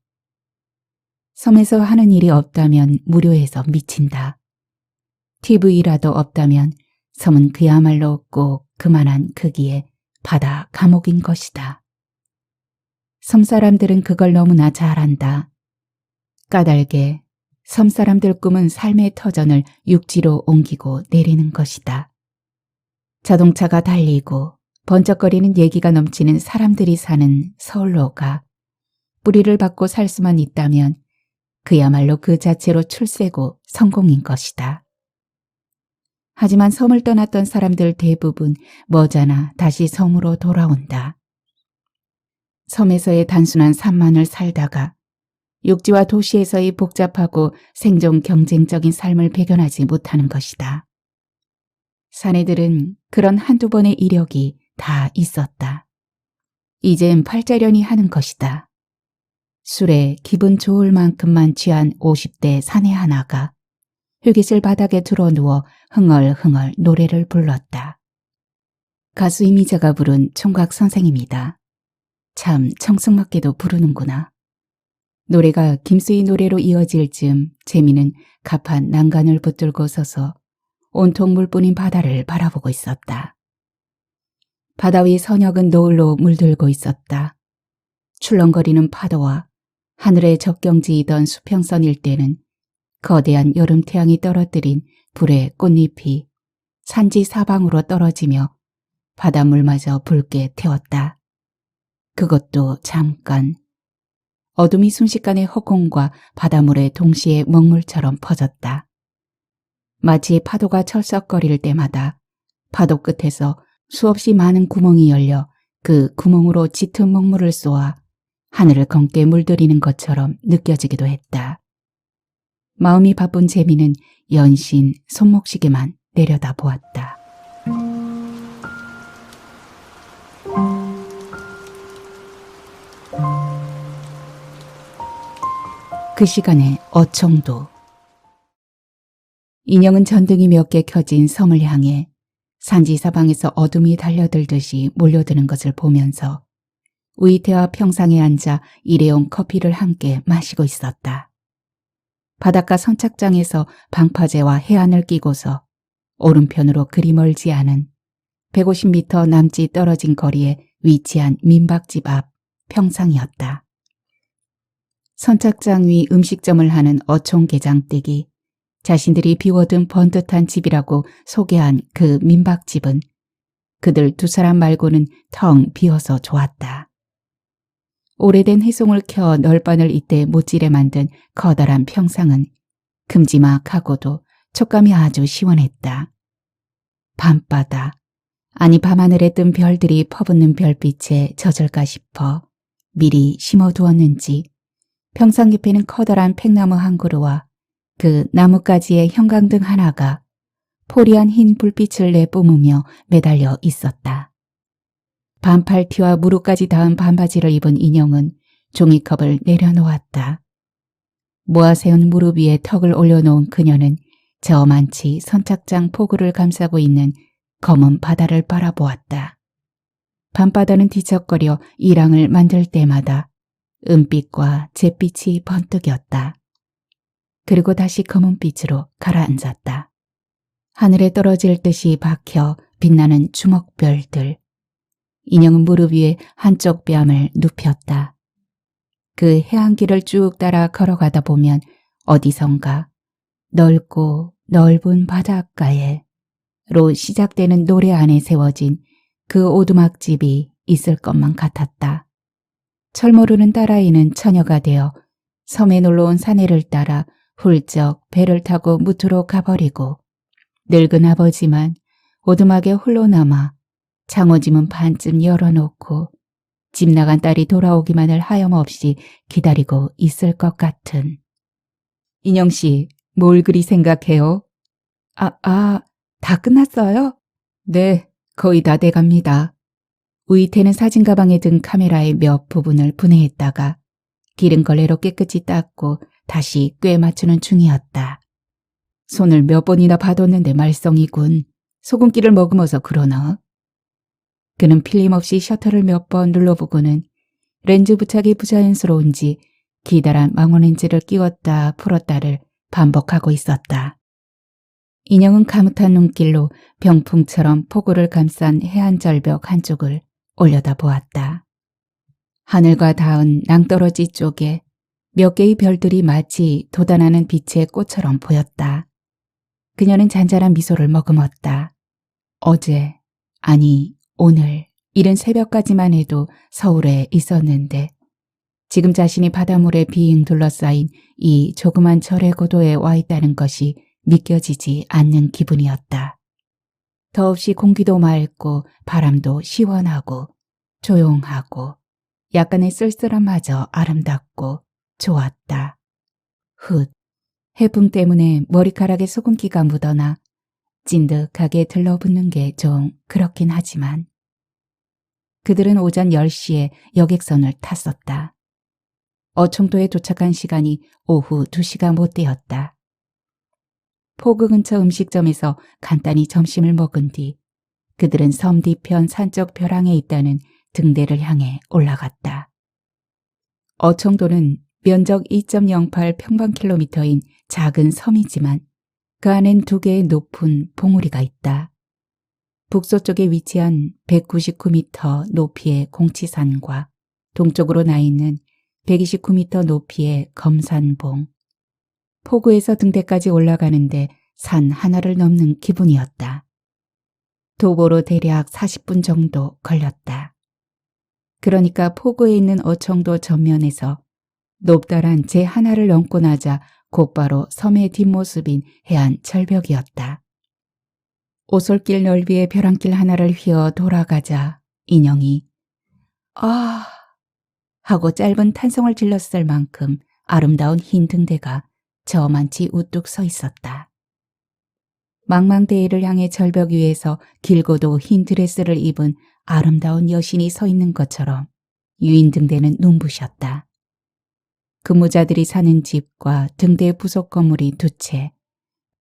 섬에서 하는 일이 없다면 무료해서 미친다. TV라도 없다면 섬은 그야말로 꼭 그만한 크기의 바다 감옥인 것이다. 섬 사람들은 그걸 너무나 잘 안다. 까닭에 섬 사람들 꿈은 삶의 터전을 육지로 옮기고 내리는 것이다. 자동차가 달리고 번쩍거리는 얘기가 넘치는 사람들이 사는 서울로 가 뿌리를 받고 살 수만 있다면 그야말로 그 자체로 출세고 성공인 것이다. 하지만 섬을 떠났던 사람들 대부분 머지않아 다시 섬으로 돌아온다. 섬에서의 단순한 삶만을 살다가 육지와 도시에서의 복잡하고 생존 경쟁적인 삶을 배견하지 못하는 것이다. 사내들은 그런 한두 번의 이력이 다 있었다. 이젠 팔자련이 하는 것이다. 술에 기분 좋을 만큼만 취한 50대 사내 하나가 휴게실 바닥에 드러누워 흥얼흥얼 노래를 불렀다. 가수 이미자가 부른 총각 선생입니다. 참 청승맞게도 부르는구나. 노래가 김수희 노래로 이어질 즈음 재미는 가판 난간을 붙들고 서서 온통 물뿐인 바다를 바라보고 있었다. 바다 위 선역은 노을로 물들고 있었다. 출렁거리는 파도와 하늘에 적경지이던 수평선 일대는 거대한 여름 태양이 떨어뜨린 불의 꽃잎이 산지 사방으로 떨어지며 바닷물마저 붉게 태웠다. 그것도 잠깐. 어둠이 순식간에 허공과 바닷물에 동시에 먹물처럼 퍼졌다. 마치 파도가 철썩거릴 때마다 파도 끝에서 수없이 많은 구멍이 열려 그 구멍으로 짙은 먹물을 쏘아 하늘을 검게 물들이는 것처럼 느껴지기도 했다. 마음이 바쁜 재미는 연신 손목시계만 내려다 보았다. 그 시간에 어청도. 인형은 전등이 몇 개 켜진 섬을 향해 산지 사방에서 어둠이 달려들듯이 몰려드는 것을 보면서 우이태와 평상에 앉아 일회용 커피를 함께 마시고 있었다. 바닷가 선착장에서 방파제와 해안을 끼고서 오른편으로 그리 멀지 않은 150m 남짓 떨어진 거리에 위치한 민박집 앞 평상이었다. 선착장 위 음식점을 하는 어촌게장댁이 자신들이 비워둔 번듯한 집이라고 소개한 그 민박집은 그들 두 사람 말고는 텅 비어서 좋았다. 오래된 해송을 켜 널빤을 이때 못질에 만든 커다란 평상은 큼지막하고도 촉감이 아주 시원했다. 밤바다, 아니 밤하늘에 뜬 별들이 퍼붓는 별빛에 젖을까 싶어 미리 심어두었는지 평상 옆에는 커다란 팽나무 한 그루와 그 나뭇가지의 형광등 하나가 포리한 흰 불빛을 내뿜으며 매달려 있었다. 반팔티와 무릎까지 닿은 반바지를 입은 인형은 종이컵을 내려놓았다. 모아세운 무릎 위에 턱을 올려놓은 그녀는 저만치 선착장 포구를 감싸고 있는 검은 바다를 바라보았다. 밤바다는 뒤척거려 이랑을 만들 때마다 은빛과 잿빛이 번뜩였다. 그리고 다시 검은빛으로 가라앉았다. 하늘에 떨어질 듯이 박혀 빛나는 주먹별들. 인형은 무릎 위에 한쪽 뺨을 눕혔다. 그 해안길을 쭉 따라 걸어가다 보면 어디선가 넓고 넓은 바닷가에 로 시작되는 노래 안에 세워진 그 오두막집이 있을 것만 같았다. 철모르는 딸아이는 처녀가 되어 섬에 놀러온 사내를 따라 훌쩍 배를 타고 무트로 가버리고 늙은 아버지만 오두막에 홀로 남아 장어짐은 반쯤 열어놓고 집 나간 딸이 돌아오기만을 하염없이 기다리고 있을 것 같은. 인영씨, 뭘 그리 생각해요? 다 끝났어요? 네, 거의 다 돼갑니다. 우이태는 사진 가방에 든 카메라의 몇 부분을 분해했다가 기름 걸레로 깨끗이 닦고 다시 꿰 맞추는 중이었다. 손을 몇 번이나 봐뒀는데 말썽이군. 소금기를 머금어서 그러나? 그는 필름 없이 셔터를 몇 번 눌러보고는 렌즈 부착이 부자연스러운지 기다란 망원렌즈를 끼웠다 풀었다를 반복하고 있었다. 인형은 가뭇한 눈길로 병풍처럼 폭우를 감싼 해안절벽 한쪽을 올려다보았다. 하늘과 닿은 낭떠러지 쪽에 몇 개의 별들이 마치 돋아나는 빛의 꽃처럼 보였다. 그녀는 잔잔한 미소를 머금었다. 어제, 아니 오늘, 이른 새벽까지만 해도 서울에 있었는데 지금 자신이 바닷물에 빙 둘러싸인 이 조그만 절의 고도에 와 있다는 것이 믿겨지지 않는 기분이었다. 더없이 공기도 맑고 바람도 시원하고 조용하고 약간의 쓸쓸함마저 아름답고 좋았다. 해풍 때문에 머리카락에 소금기가 묻어나 찐득하게 들러붙는 게 좀 그렇긴 하지만 그들은 오전 10시에 여객선을 탔었다. 어청도에 도착한 시간이 오후 2시가 못 되었다. 포구 근처 음식점에서 간단히 점심을 먹은 뒤 그들은 섬 뒤편 산적 벼랑에 있다는 등대를 향해 올라갔다. 어청도는 면적 2.08 평방킬로미터인 작은 섬이지만 그 안엔 2개의 높은 봉우리가 있다. 북서쪽에 위치한 199m 높이의 공치산과 동쪽으로 나 있는 129m 높이의 검산봉. 포구에서 등대까지 올라가는데 산 하나를 넘는 기분이었다. 도보로 대략 40분 정도 걸렸다. 그러니까 포구에 있는 어청도 전면에서 높다란 제 하나를 넘고 나자 곧바로 섬의 뒷모습인 해안 절벽이었다. 오솔길 넓이의 벼랑길 하나를 휘어 돌아가자 인형이 하고 짧은 탄성을 질렀을 만큼 아름다운 흰 등대가 저만치 우뚝 서 있었다. 망망대해를 향해 절벽 위에서 길고도 흰 드레스를 입은 아름다운 여신이 서 있는 것처럼 유인 등대는 눈부셨다. 근무자들이 사는 집과 등대 부속 건물이 2채,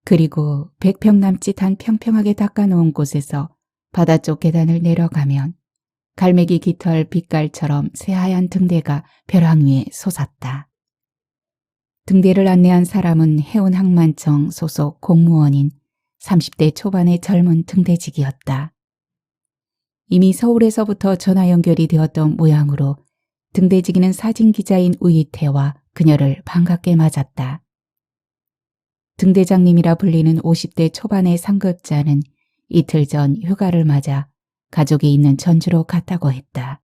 그리고 100평 남짓한 평평하게 닦아놓은 곳에서 바다 쪽 계단을 내려가면 갈매기 깃털 빛깔처럼 새하얀 등대가 벼랑 위에 솟았다. 등대를 안내한 사람은 해운항만청 소속 공무원인 30대 초반의 젊은 등대직이었다. 이미 서울에서부터 전화 연결이 되었던 모양으로 등대지기는 사진기자인 우이태와 그녀를 반갑게 맞았다. 등대장님이라 불리는 50대 초반의 상급자는 이틀 전 휴가를 맞아 가족이 있는 전주로 갔다고 했다.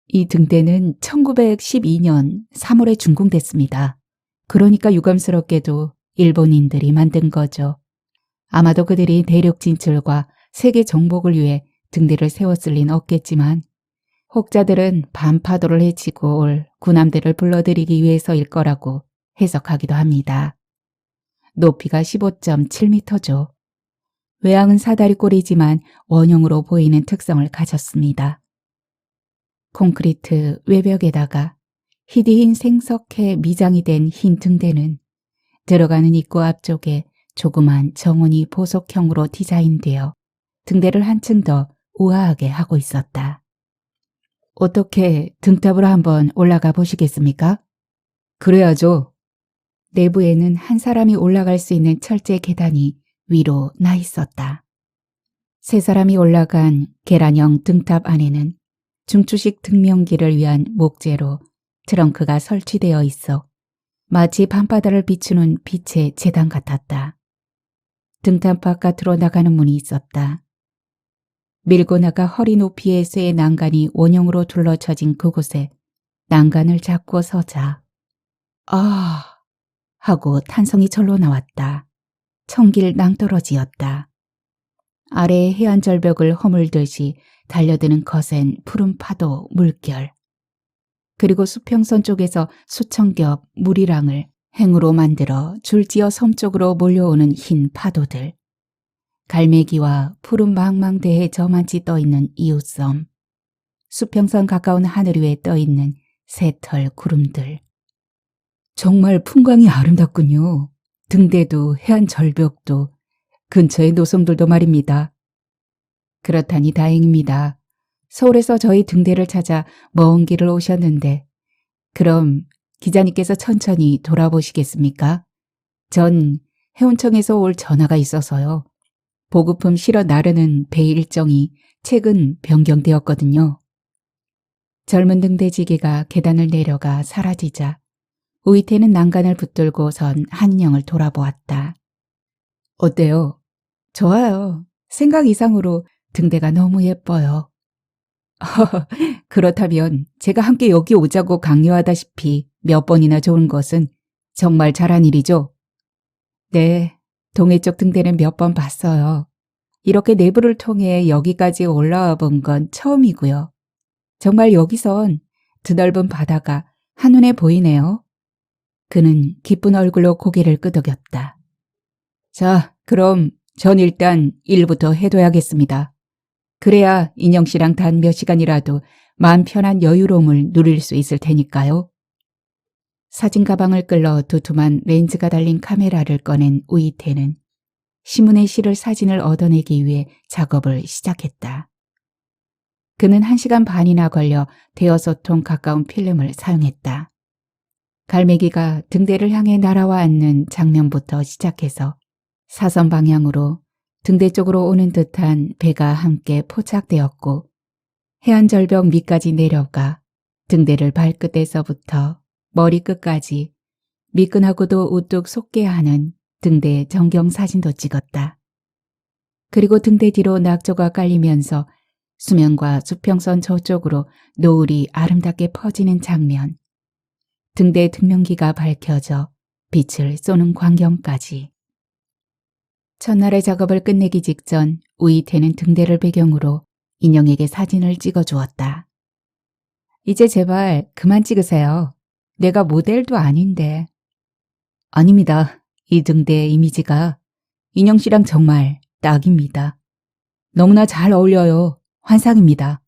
이 등대는 1912년 3월에 준공됐습니다. 그러니까 유감스럽게도 일본인들이 만든 거죠. 아마도 그들이 대륙 진출과 세계 정복을 위해 등대를 세웠을 리는 없겠지만 혹자들은 반파도를 헤치고 올 군함대를 불러들이기 위해서일 거라고 해석하기도 합니다. 높이가 15.7m죠. 외양은 사다리꼴이지만 원형으로 보이는 특성을 가졌습니다. 콘크리트 외벽에다가 희디흰 생석회 미장이 된 흰 등대는 들어가는 입구 앞쪽에 조그만 정원이 보석형으로 디자인되어 등대를 한층 더 우아하게 하고 있었다. 어떻게 등탑으로 한번 올라가 보시겠습니까? 그래야죠. 내부에는 한 사람이 올라갈 수 있는 철제 계단이 위로 나 있었다. 세 사람이 올라간 계란형 등탑 안에는 중추식 등명기를 위한 목재로 트렁크가 설치되어 있어 마치 밤바다를 비추는 빛의 재단 같았다. 등탑 바깥으로 나가는 문이 있었다. 밀고 나가 허리 높이의 쇠의 난간이 원형으로 둘러쳐진 그곳에 난간을 잡고 서자 아 하고 탄성이 절로 나왔다. 청길 낭떠러지였다. 아래의 해안 절벽을 허물듯이 달려드는 거센 푸른 파도 물결. 그리고 수평선 쪽에서 수천 겹 물이랑을 행으로 만들어 줄지어 섬 쪽으로 몰려오는 흰 파도들. 갈매기와 푸른 망망대해 저만치 떠있는 이웃섬. 수평선 가까운 하늘 위에 떠있는 새털 구름들. 정말 풍광이 아름답군요. 등대도 해안 절벽도 근처의 노섬들도 말입니다. 그렇다니 다행입니다. 서울에서 저희 등대를 찾아 먼 길을 오셨는데 그럼 기자님께서 천천히 돌아보시겠습니까? 전 해운청에서 올 전화가 있어서요. 보급품 실어 나르는 배 일정이 최근 변경되었거든요. 젊은 등대지기가 계단을 내려가 사라지자 우이태는 난간을 붙들고 선 한인영을 돌아보았다. 어때요? 좋아요. 생각 이상으로 등대가 너무 예뻐요. 그렇다면 제가 함께 여기 오자고 강요하다시피 몇 번이나 좋은 것은 정말 잘한 일이죠? 네, 동해 쪽 등대는 몇 번 봤어요. 이렇게 내부를 통해 여기까지 올라와 본 건 처음이고요. 정말 여기선 드넓은 바다가 한눈에 보이네요. 그는 기쁜 얼굴로 고개를 끄덕였다. 자, 그럼 전 일단 일부터 해둬야겠습니다. 그래야 인영 씨랑 단 몇 시간이라도 마음 편한 여유로움을 누릴 수 있을 테니까요. 사진 가방을 끌러 두툼한 렌즈가 달린 카메라를 꺼낸 우이태는 신문에 실을 사진을 얻어내기 위해 작업을 시작했다. 그는 1시간 반이나 걸려 대여섯 통 가까운 필름을 사용했다. 갈매기가 등대를 향해 날아와 앉는 장면부터 시작해서 사선 방향으로 등대 쪽으로 오는 듯한 배가 함께 포착되었고 해안 절벽 밑까지 내려가 등대를 발끝에서부터 머리끝까지 미끈하고도 우뚝 솟게 하는 등대 전경 사진도 찍었다. 그리고 등대 뒤로 낙조가 깔리면서 수면과 수평선 저쪽으로 노을이 아름답게 퍼지는 장면. 등대 등명기가 밝혀져 빛을 쏘는 광경까지. 첫날의 작업을 끝내기 직전 우이태는 등대를 배경으로 인영에게 사진을 찍어주었다. 이제 제발 그만 찍으세요. 내가 모델도 아닌데. 아닙니다. 이 등대의 이미지가 인영 씨랑 정말 딱입니다. 너무나 잘 어울려요. 환상입니다.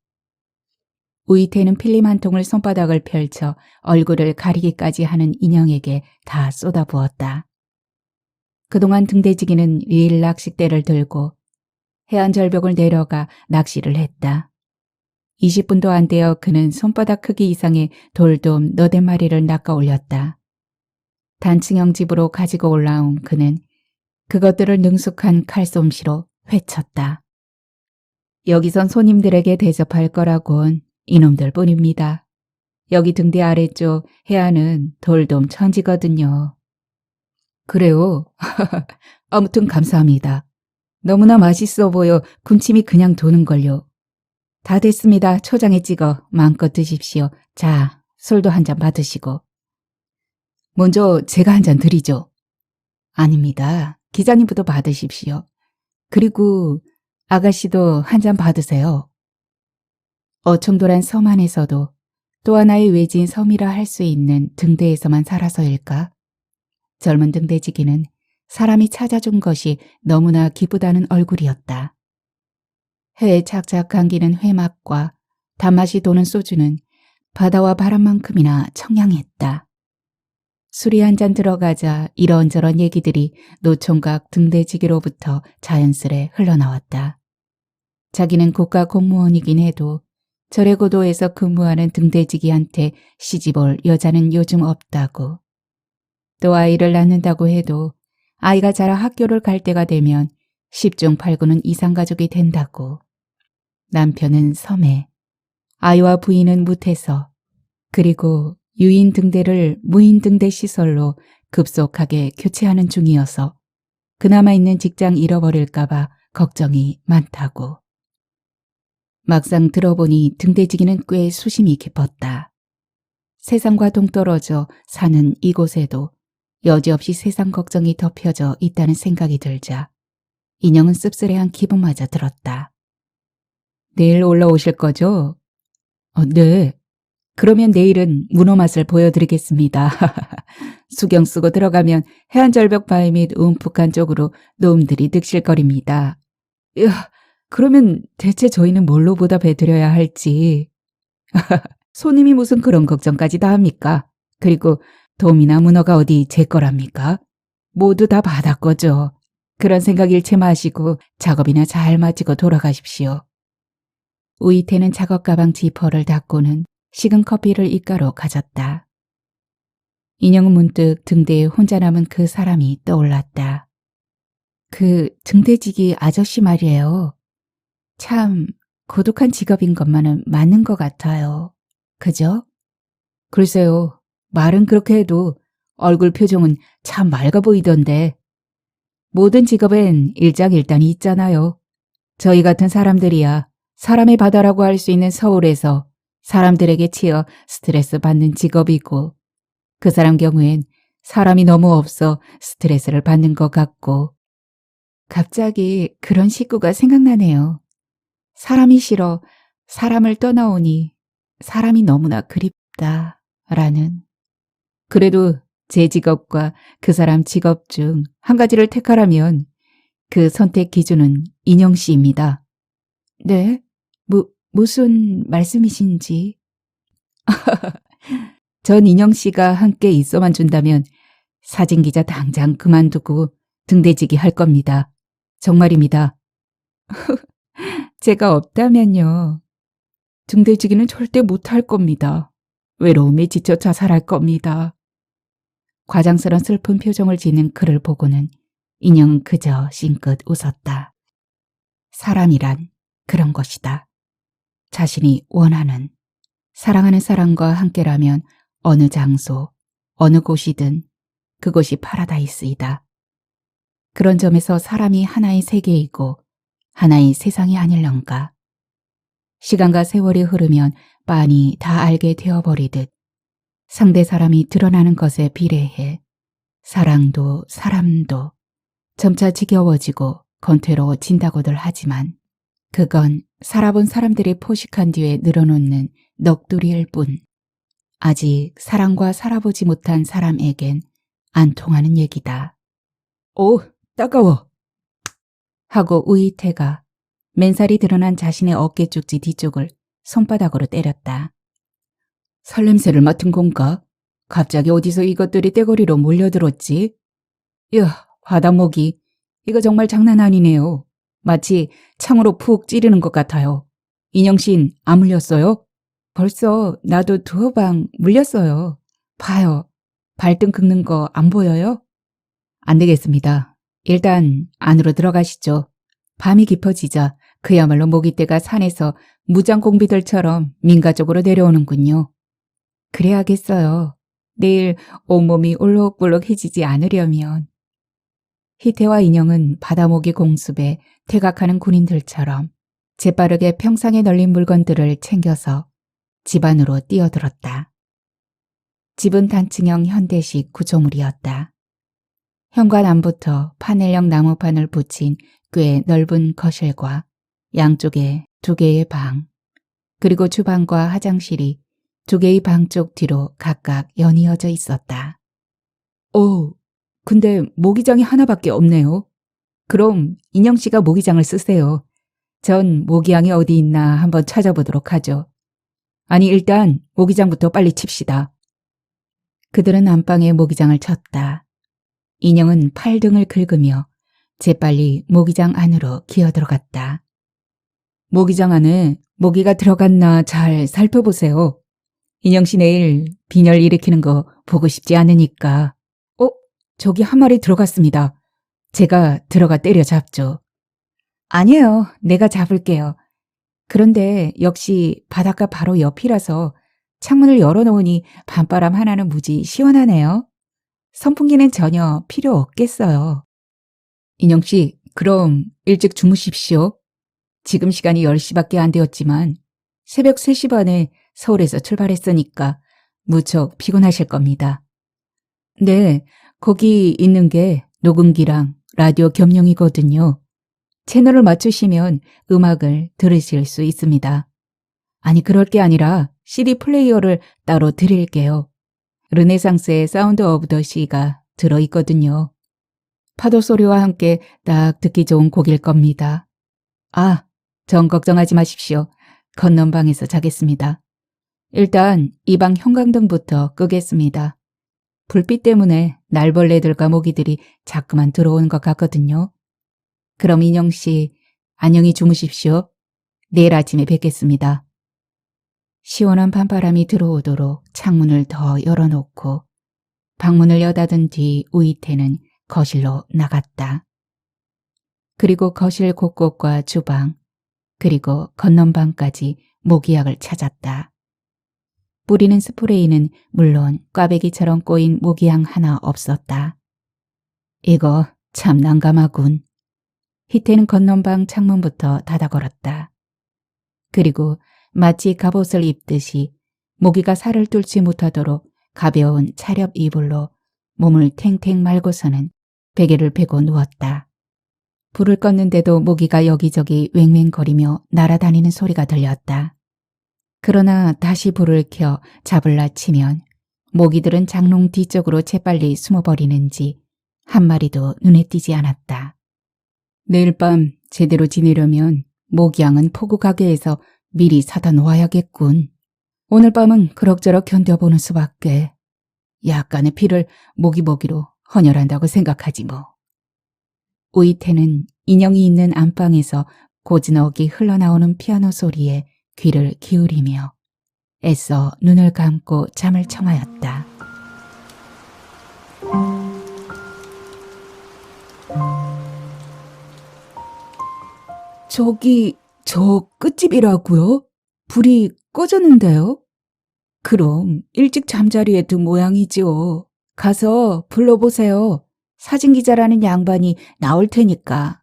우이태는 필름 한 통을 손바닥을 펼쳐 얼굴을 가리기까지 하는 인영에게 다 쏟아부었다. 그동안 등대지기는 릴 낚싯대를 들고 해안 절벽을 내려가 낚시를 했다. 20분도 안 되어 그는 손바닥 크기 이상의 돌돔 너댓 마리를 낚아 올렸다. 단층형 집으로 가지고 올라온 그는 그것들을 능숙한 칼솜씨로 회쳤다. 여기선 손님들에게 대접할 거라곤 이놈들 뿐입니다. 여기 등대 아래쪽 해안은 돌돔 천지거든요. 그래요? 아무튼 감사합니다. 너무나 맛있어 보여 군침이 그냥 도는걸요. 다 됐습니다. 초장에 찍어 마음껏 드십시오. 자, 술도 한 잔 받으시고. 먼저 제가 한 잔 드리죠. 아닙니다. 기자님부터 받으십시오. 그리고 아가씨도 한 잔 받으세요. 어청돌한 섬 안에서도 또 하나의 외진 섬이라 할 수 있는 등대에서만 살아서일까? 젊은 등대지기는 사람이 찾아준 것이 너무나 기쁘다는 얼굴이었다. 해에 착착 감기는 회맛과 단맛이 도는 소주는 바다와 바람만큼이나 청량했다. 술이 한 잔 들어가자 이런저런 얘기들이 노총각 등대지기로부터 자연스레 흘러나왔다. 자기는 국가 공무원이긴 해도 절의 고도에서 근무하는 등대지기한테 시집올 여자는 요즘 없다고. 또 아이를 낳는다고 해도 아이가 자라 학교를 갈 때가 되면 10중 8구는 이상가족이 된다고. 남편은 섬에, 아이와 부인은 무태서, 그리고 유인 등대를 무인 등대 시설로 급속하게 교체하는 중이어서 그나마 있는 직장 잃어버릴까봐 걱정이 많다고. 막상 들어보니 등대지기는 꽤 수심이 깊었다. 세상과 동떨어져 사는 이곳에도 여지없이 세상 걱정이 덮여져 있다는 생각이 들자 인형은 씁쓸해한 기분마저 들었다. 내일 올라오실 거죠? 네. 그러면 내일은 문어 맛을 보여드리겠습니다. 수경 쓰고 들어가면 해안절벽 바위 및 움푹한 쪽으로 놈들이 득실거립니다. 이야, 그러면 대체 저희는 뭘로 보답해드려야 할지. 손님이 무슨 그런 걱정까지 다 합니까? 그리고 돔이나 문어가 어디 제 거랍니까? 모두 다 바다 거죠. 그런 생각 잃지 마시고 작업이나 잘 마치고 돌아가십시오. 우이태는 작업 가방 지퍼를 닫고는 식은 커피를 입가로 가졌다. 인형은 문득 등대에 혼자 남은 그 사람이 떠올랐다. 그 등대지기 아저씨 말이에요. 참 고독한 직업인 것만은 맞는 것 같아요. 그죠? 글쎄요. 말은 그렇게 해도 얼굴 표정은 참 맑아 보이던데. 모든 직업엔 일장일단이 있잖아요. 저희 같은 사람들이야 사람의 바다라고 할 수 있는 서울에서 사람들에게 치여 스트레스 받는 직업이고 그 사람 경우엔 사람이 너무 없어 스트레스를 받는 것 같고 갑자기 그런 식구가 생각나네요. 사람이 싫어 사람을 떠나오니 사람이 너무나 그립다라는. 그래도 제 직업과 그 사람 직업 중 한 가지를 택하라면 그 선택 기준은 인형 씨입니다. 네? 무슨 말씀이신지. 전 인형 씨가 함께 있어만 준다면 사진기자 당장 그만두고 등대지기 할 겁니다. 정말입니다. 제가 없다면요. 등대지기는 절대 못할 겁니다. 외로움에 지쳐 자살할 겁니다. 과장스런 슬픈 표정을 짓는 그를 보고는 인형은 그저 싱긋 웃었다. 사람이란 그런 것이다. 자신이 원하는, 사랑하는 사람과 함께라면 어느 장소, 어느 곳이든 그곳이 파라다이스이다. 그런 점에서 사람이 하나의 세계이고 하나의 세상이 아닐런가. 시간과 세월이 흐르면 빤히 다 알게 되어버리듯 상대 사람이 드러나는 것에 비례해 사랑도 사람도 점차 지겨워지고 건태로워진다고들 하지만 그건 살아본 사람들이 포식한 뒤에 늘어놓는 넋두리일 뿐 아직 사랑과 살아보지 못한 사람에겐 안 통하는 얘기다. 오, 따가워. 하고 우이태가 맨살이 드러난 자신의 어깨 쪽지 뒤쪽을 손바닥으로 때렸다. 살냄새를 맡은 건가? 갑자기 어디서 이것들이 떼거리로 몰려들었지? 야, 바다모기. 이거 정말 장난 아니네요. 마치 창으로 푹 찌르는 것 같아요. 인형씬 안 물렸어요? 벌써 나도 2방 물렸어요. 봐요. 발등 긁는 거 안 보여요? 안 되겠습니다. 일단 안으로 들어가시죠. 밤이 깊어지자 그야말로 모기떼가 산에서 무장공비들처럼 민가쪽으로 내려오는군요. 그래야겠어요. 내일 온몸이 올록볼록해지지 않으려면. 희태와 인형은 바다모기 공습에 퇴각하는 군인들처럼 재빠르게 평상에 널린 물건들을 챙겨서 집 안으로 뛰어들었다. 집은 단층형 현대식 구조물이었다. 현관 안부터 파넬형 나무판을 붙인 꽤 넓은 거실과 양쪽에 2개의 방, 그리고 주방과 화장실이 2개의 방 쪽 뒤로 각각 연이어져 있었다. 근데 모기장이 하나밖에 없네요. 그럼 인형씨가 모기장을 쓰세요. 전 모기향이 어디 있나 한번 찾아보도록 하죠. 아니 일단 모기장부터 빨리 칩시다. 그들은 안방에 모기장을 쳤다. 인형은 팔등을 긁으며 재빨리 모기장 안으로 기어들어갔다. 모기장 안에 모기가 들어갔나 잘 살펴보세요. 인영 씨 내일 빈혈 일으키는 거 보고 싶지 않으니까. 저기 한 마리 들어갔습니다. 제가 들어가 때려잡죠. 아니에요. 내가 잡을게요. 그런데 역시 바닷가 바로 옆이라서 창문을 열어놓으니 밤바람 하나는 무지 시원하네요. 선풍기는 전혀 필요 없겠어요. 인영 씨, 그럼 일찍 주무십시오. 지금 시간이 10시밖에 안 되었지만 새벽 3시 반에 서울에서 출발했으니까 무척 피곤하실 겁니다. 네, 거기 있는 게 녹음기랑 라디오 겸용이거든요. 채널을 맞추시면 음악을 들으실 수 있습니다. 아니, 그럴 게 아니라 CD 플레이어를 따로 드릴게요. 르네상스의 사운드 오브 더 시가 들어있거든요. 파도 소리와 함께 딱 듣기 좋은 곡일 겁니다. 아, 전 걱정하지 마십시오. 건넌방에서 자겠습니다. 일단 이 방 형광등부터 끄겠습니다. 불빛 때문에 날벌레들과 모기들이 자꾸만 들어오는 것 같거든요. 그럼 인영 씨, 안녕히 주무십시오. 내일 아침에 뵙겠습니다. 시원한 밤바람이 들어오도록 창문을 더 열어놓고 방문을 여닫은 뒤 우이태는 거실로 나갔다. 그리고 거실 곳곳과 주방, 그리고 건넌방까지 모기약을 찾았다. 뿌리는 스프레이는 물론 꽈배기처럼 꼬인 모기향 하나 없었다. 이거 참 난감하군. 희태는 건넌방 창문부터 닫아 걸었다. 그리고 마치 갑옷을 입듯이 모기가 살을 뚫지 못하도록 가벼운 차렵 이불로 몸을 탱탱 말고서는 베개를 베고 누웠다. 불을 껐는데도 모기가 여기저기 왱왱거리며 날아다니는 소리가 들렸다. 그러나 다시 불을 켜 잡을라 치면 모기들은 장롱 뒤쪽으로 재빨리 숨어버리는지 한 마리도 눈에 띄지 않았다. 내일 밤 제대로 지내려면 모기향은 포구 가게에서 미리 사다 놓아야겠군. 오늘 밤은 그럭저럭 견뎌보는 수밖에. 약간의 피를 모기보기로 헌혈한다고 생각하지 뭐. 우이태는 인형이 있는 안방에서 고즈넉이 흘러나오는 피아노 소리에 귀를 기울이며 애써 눈을 감고 잠을 청하였다. 저 끝집이라고요? 불이 꺼졌는데요? 그럼 일찍 잠자리에 든 모양이지요. 가서 불러보세요. 사진기자라는 양반이 나올 테니까.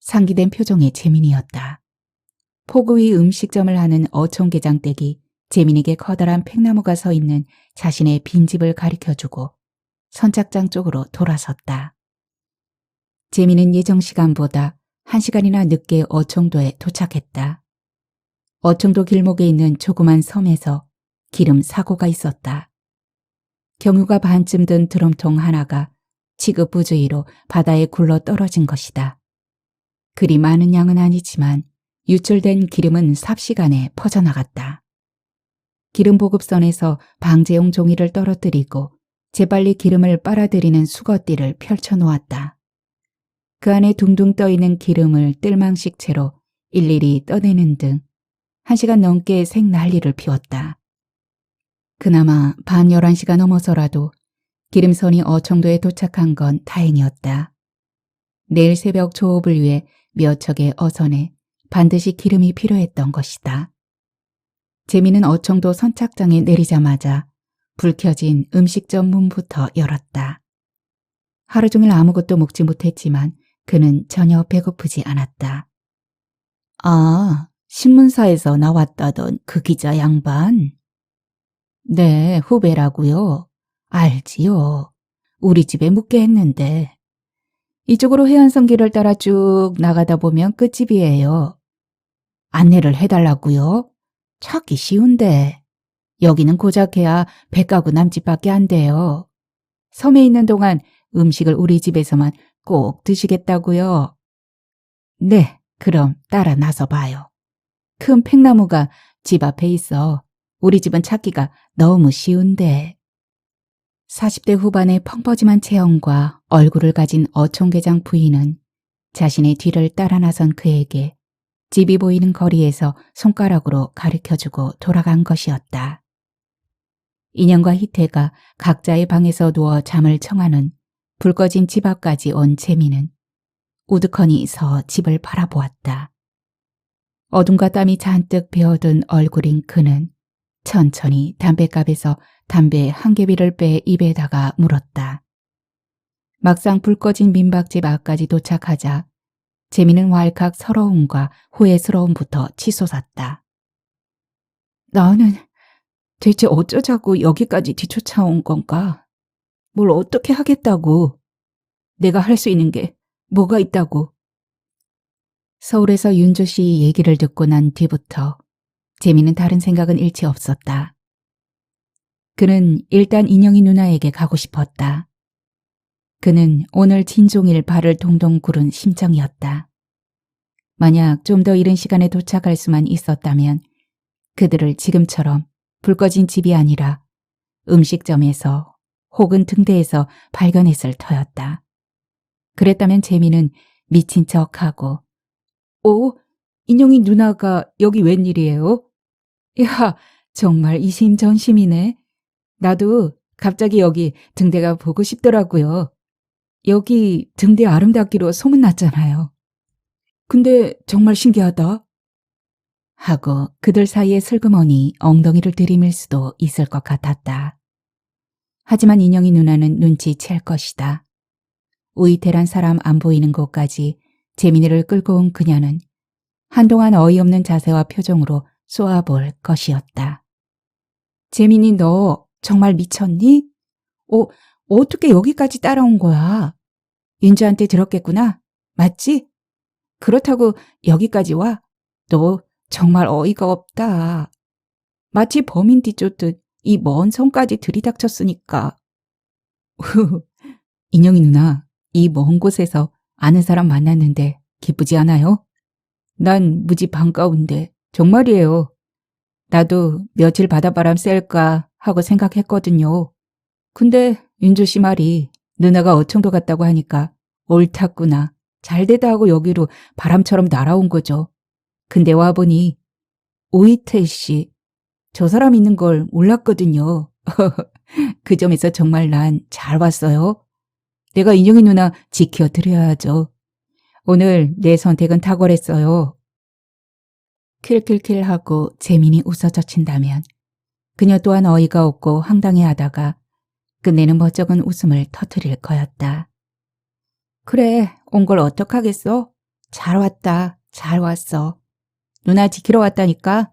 상기된 표정의 재민이었다. 포구 위 음식점을 하는 어촌게장댁이 재민에게 커다란 팽나무가 서 있는 자신의 빈집을 가리켜주고 선착장 쪽으로 돌아섰다. 재민은 예정 시간보다 1시간이나 늦게 어촌도에 도착했다. 어촌도 길목에 있는 조그만 섬에서 기름 사고가 있었다. 경유가 반쯤 든 드럼통 하나가 지급부주의로 바다에 굴러 떨어진 것이다. 그리 많은 양은 아니지만 유출된 기름은 삽시간에 퍼져나갔다. 기름 보급선에서 방제용 종이를 떨어뜨리고 재빨리 기름을 빨아들이는 수거띠를 펼쳐놓았다. 그 안에 둥둥 떠있는 기름을 뜰망식 채로 일일이 떠내는 등 1시간 넘게 생난리를 피웠다. 그나마 밤 11시가 넘어서라도 기름선이 어청도에 도착한 건 다행이었다. 내일 새벽 조업을 위해 몇 척의 어선에 반드시 기름이 필요했던 것이다. 재민은 어청도 선착장에 내리자마자 불 켜진 음식점 문부터 열었다. 하루 종일 아무것도 먹지 못했지만 그는 전혀 배고프지 않았다. 아, 신문사에서 나왔다던 그 기자 양반? 네, 후배라고요. 알지요. 우리 집에 묵게 했는데. 이쪽으로 해안선 길을 따라 쭉 나가다 보면 끝집이에요. 안내를 해달라고요? 찾기 쉬운데. 여기는 고작 해야 100가구 남짓밖에 안 돼요. 섬에 있는 동안 음식을 우리 집에서만 꼭 드시겠다고요? 네, 그럼 따라 나서 봐요. 큰 팽나무가 집 앞에 있어. 우리 집은 찾기가 너무 쉬운데. 40대 후반의 펑퍼짐한 체형과 얼굴을 가진 어촌계장 부인은 자신의 뒤를 따라 나선 그에게 집이 보이는 거리에서 손가락으로 가리켜주고 돌아간 것이었다. 인형과 희태가 각자의 방에서 누워 잠을 청하는 불 꺼진 집 앞까지 온 재미는 우두커니 서 집을 바라보았다. 어둠과 땀이 잔뜩 배어든 얼굴인 그는 천천히 담뱃갑에서 담배 한 개비를 빼 입에다가 물었다. 막상 불 꺼진 민박집 앞까지 도착하자 재미는 왈칵 서러움과 후회스러움부터 치솟았다. 나는 대체 어쩌자고 여기까지 뒤쫓아온 건가? 뭘 어떻게 하겠다고? 내가 할 수 있는 게 뭐가 있다고? 서울에서 윤주 씨 얘기를 듣고 난 뒤부터 재미는 다른 생각은 일치 없었다. 그는 일단 인영이 누나에게 가고 싶었다. 그는 오늘 진종일 발을 동동 구른 심정이었다. 만약 좀 더 이른 시간에 도착할 수만 있었다면 그들을 지금처럼 불 꺼진 집이 아니라 음식점에서 혹은 등대에서 발견했을 터였다. 그랬다면 재미는 미친 척하고 인영이 누나가 여기 웬일이에요? 야, 정말 이심전심이네. 나도 갑자기 여기 등대가 보고 싶더라고요. 여기 등대 아름답기로 소문났잖아요. 근데 정말 신기하다. 하고 그들 사이에 슬그머니 엉덩이를 들이밀 수도 있을 것 같았다. 하지만 인영이 누나는 눈치챌 것이다. 우이태란 사람 안 보이는 곳까지 재민이를 끌고 온 그녀는 한동안 어이없는 자세와 표정으로 쏘아볼 것이었다. 재민이 너 정말 미쳤니? 어떻게 여기까지 따라온 거야? 윤주한테 들었겠구나. 맞지? 그렇다고 여기까지 와? 너 정말 어이가 없다. 마치 범인 뒤쫓듯 이 먼 섬까지 들이닥쳤으니까. 인영이 누나, 이 먼 곳에서 아는 사람 만났는데 기쁘지 않아요? 난 무지 반가운데 정말이에요. 나도 며칠 바다바람 쐴까 하고 생각했거든요. 근데 윤주 씨 말이 누나가 어청도 갔다고 하니까 옳았구나. 잘되다 하고 여기로 바람처럼 날아온 거죠. 근데 와보니 오이태 씨, 저 사람 있는 걸 몰랐거든요. 그 점에서 정말 난 잘 왔어요. 내가 인영이 누나 지켜드려야죠. 오늘 내 선택은 탁월했어요. 킬킬킬 하고 재민이 웃어젖힌다면 그녀 또한 어이가 없고 황당해하다가 끝내는 멋쩍은 웃음을 터뜨릴 거였다. 그래, 온 걸 어떡하겠어? 잘 왔다, 잘 왔어. 누나 지키러 왔다니까.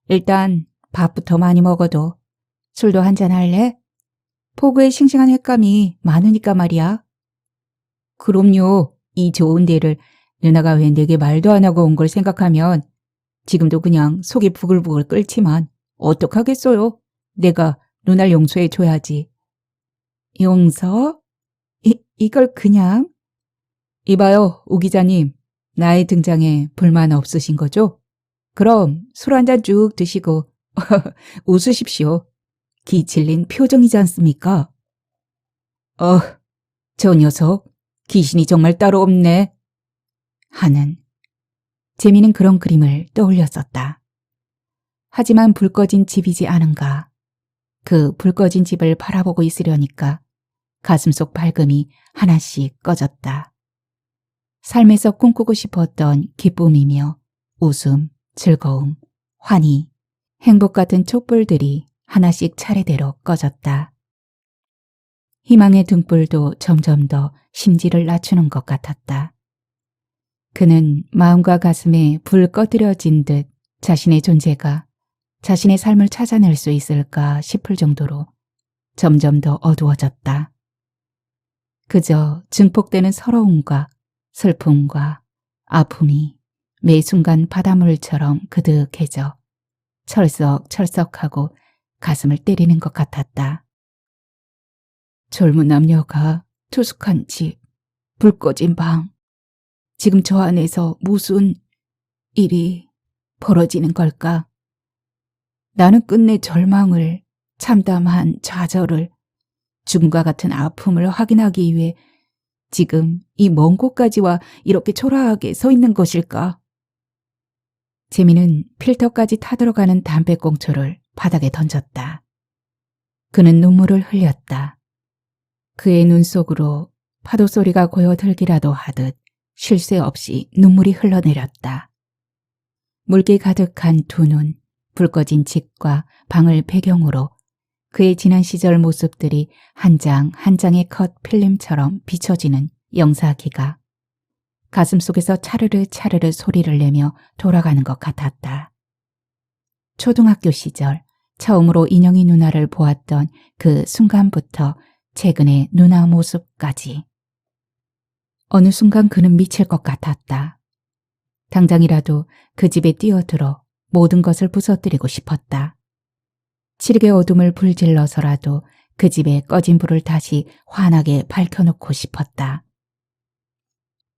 일단 밥부터 많이 먹어도 술도 한잔 할래? 포구에 싱싱한 횟감이 많으니까 말이야. 그럼요. 이 좋은 데를 누나가 왜 내게 말도 안 하고 온 걸 생각하면 지금도 그냥 속이 부글부글 끓지만 어떡하겠어요. 내가 누나를 용서해 줘야지. 용서? 이걸 그냥? 이봐요, 오 기자님. 나의 등장에 불만 없으신 거죠? 그럼 술 한 잔 쭉 드시고 웃으십시오. 기 질린 표정이지 않습니까? 저 녀석 귀신이 정말 따로 없네. 하는 재미는 그런 그림을 떠올렸었다. 하지만 불 꺼진 집이지 않은가. 그 불 꺼진 집을 바라보고 있으려니까 가슴속 밝음이 하나씩 꺼졌다. 삶에서 꿈꾸고 싶었던 기쁨이며 웃음, 즐거움, 환희, 행복 같은 촛불들이 하나씩 차례대로 꺼졌다. 희망의 등불도 점점 더 심지를 낮추는 것 같았다. 그는 마음과 가슴에 불 꺼뜨려진 듯 자신의 존재가 자신의 삶을 찾아낼 수 있을까 싶을 정도로 점점 더 어두워졌다. 그저 증폭되는 서러움과 슬픔과 아픔이 매 순간 바닷물처럼 그득해져 철썩철썩하고 가슴을 때리는 것 같았다. 젊은 남녀가 투숙한 집, 불 꺼진 방. 지금 저 안에서 무슨 일이 벌어지는 걸까? 나는 끝내 절망을, 참담한 좌절을, 죽음과 같은 아픔을 확인하기 위해 지금 이 먼 곳까지 와 이렇게 초라하게 서 있는 것일까? 재민은 필터까지 타들어가는 담배꽁초를 바닥에 던졌다. 그는 눈물을 흘렸다. 그의 눈 속으로 파도 소리가 고여들기라도 하듯 쉴 새 없이 눈물이 흘러내렸다. 물기 가득한 두 눈, 불 꺼진 집과 방을 배경으로 그의 지난 시절 모습들이 한 장 한 장의 컷 필름처럼 비춰지는 영사기가 가슴속에서 차르르 차르르 소리를 내며 돌아가는 것 같았다. 초등학교 시절 처음으로 인영이 누나를 보았던 그 순간부터 최근의 누나 모습까지. 어느 순간 그는 미칠 것 같았다. 당장이라도 그 집에 뛰어들어 모든 것을 부서뜨리고 싶었다. 칠흑의 어둠을 불질러서라도 그 집에 꺼진 불을 다시 환하게 밝혀놓고 싶었다.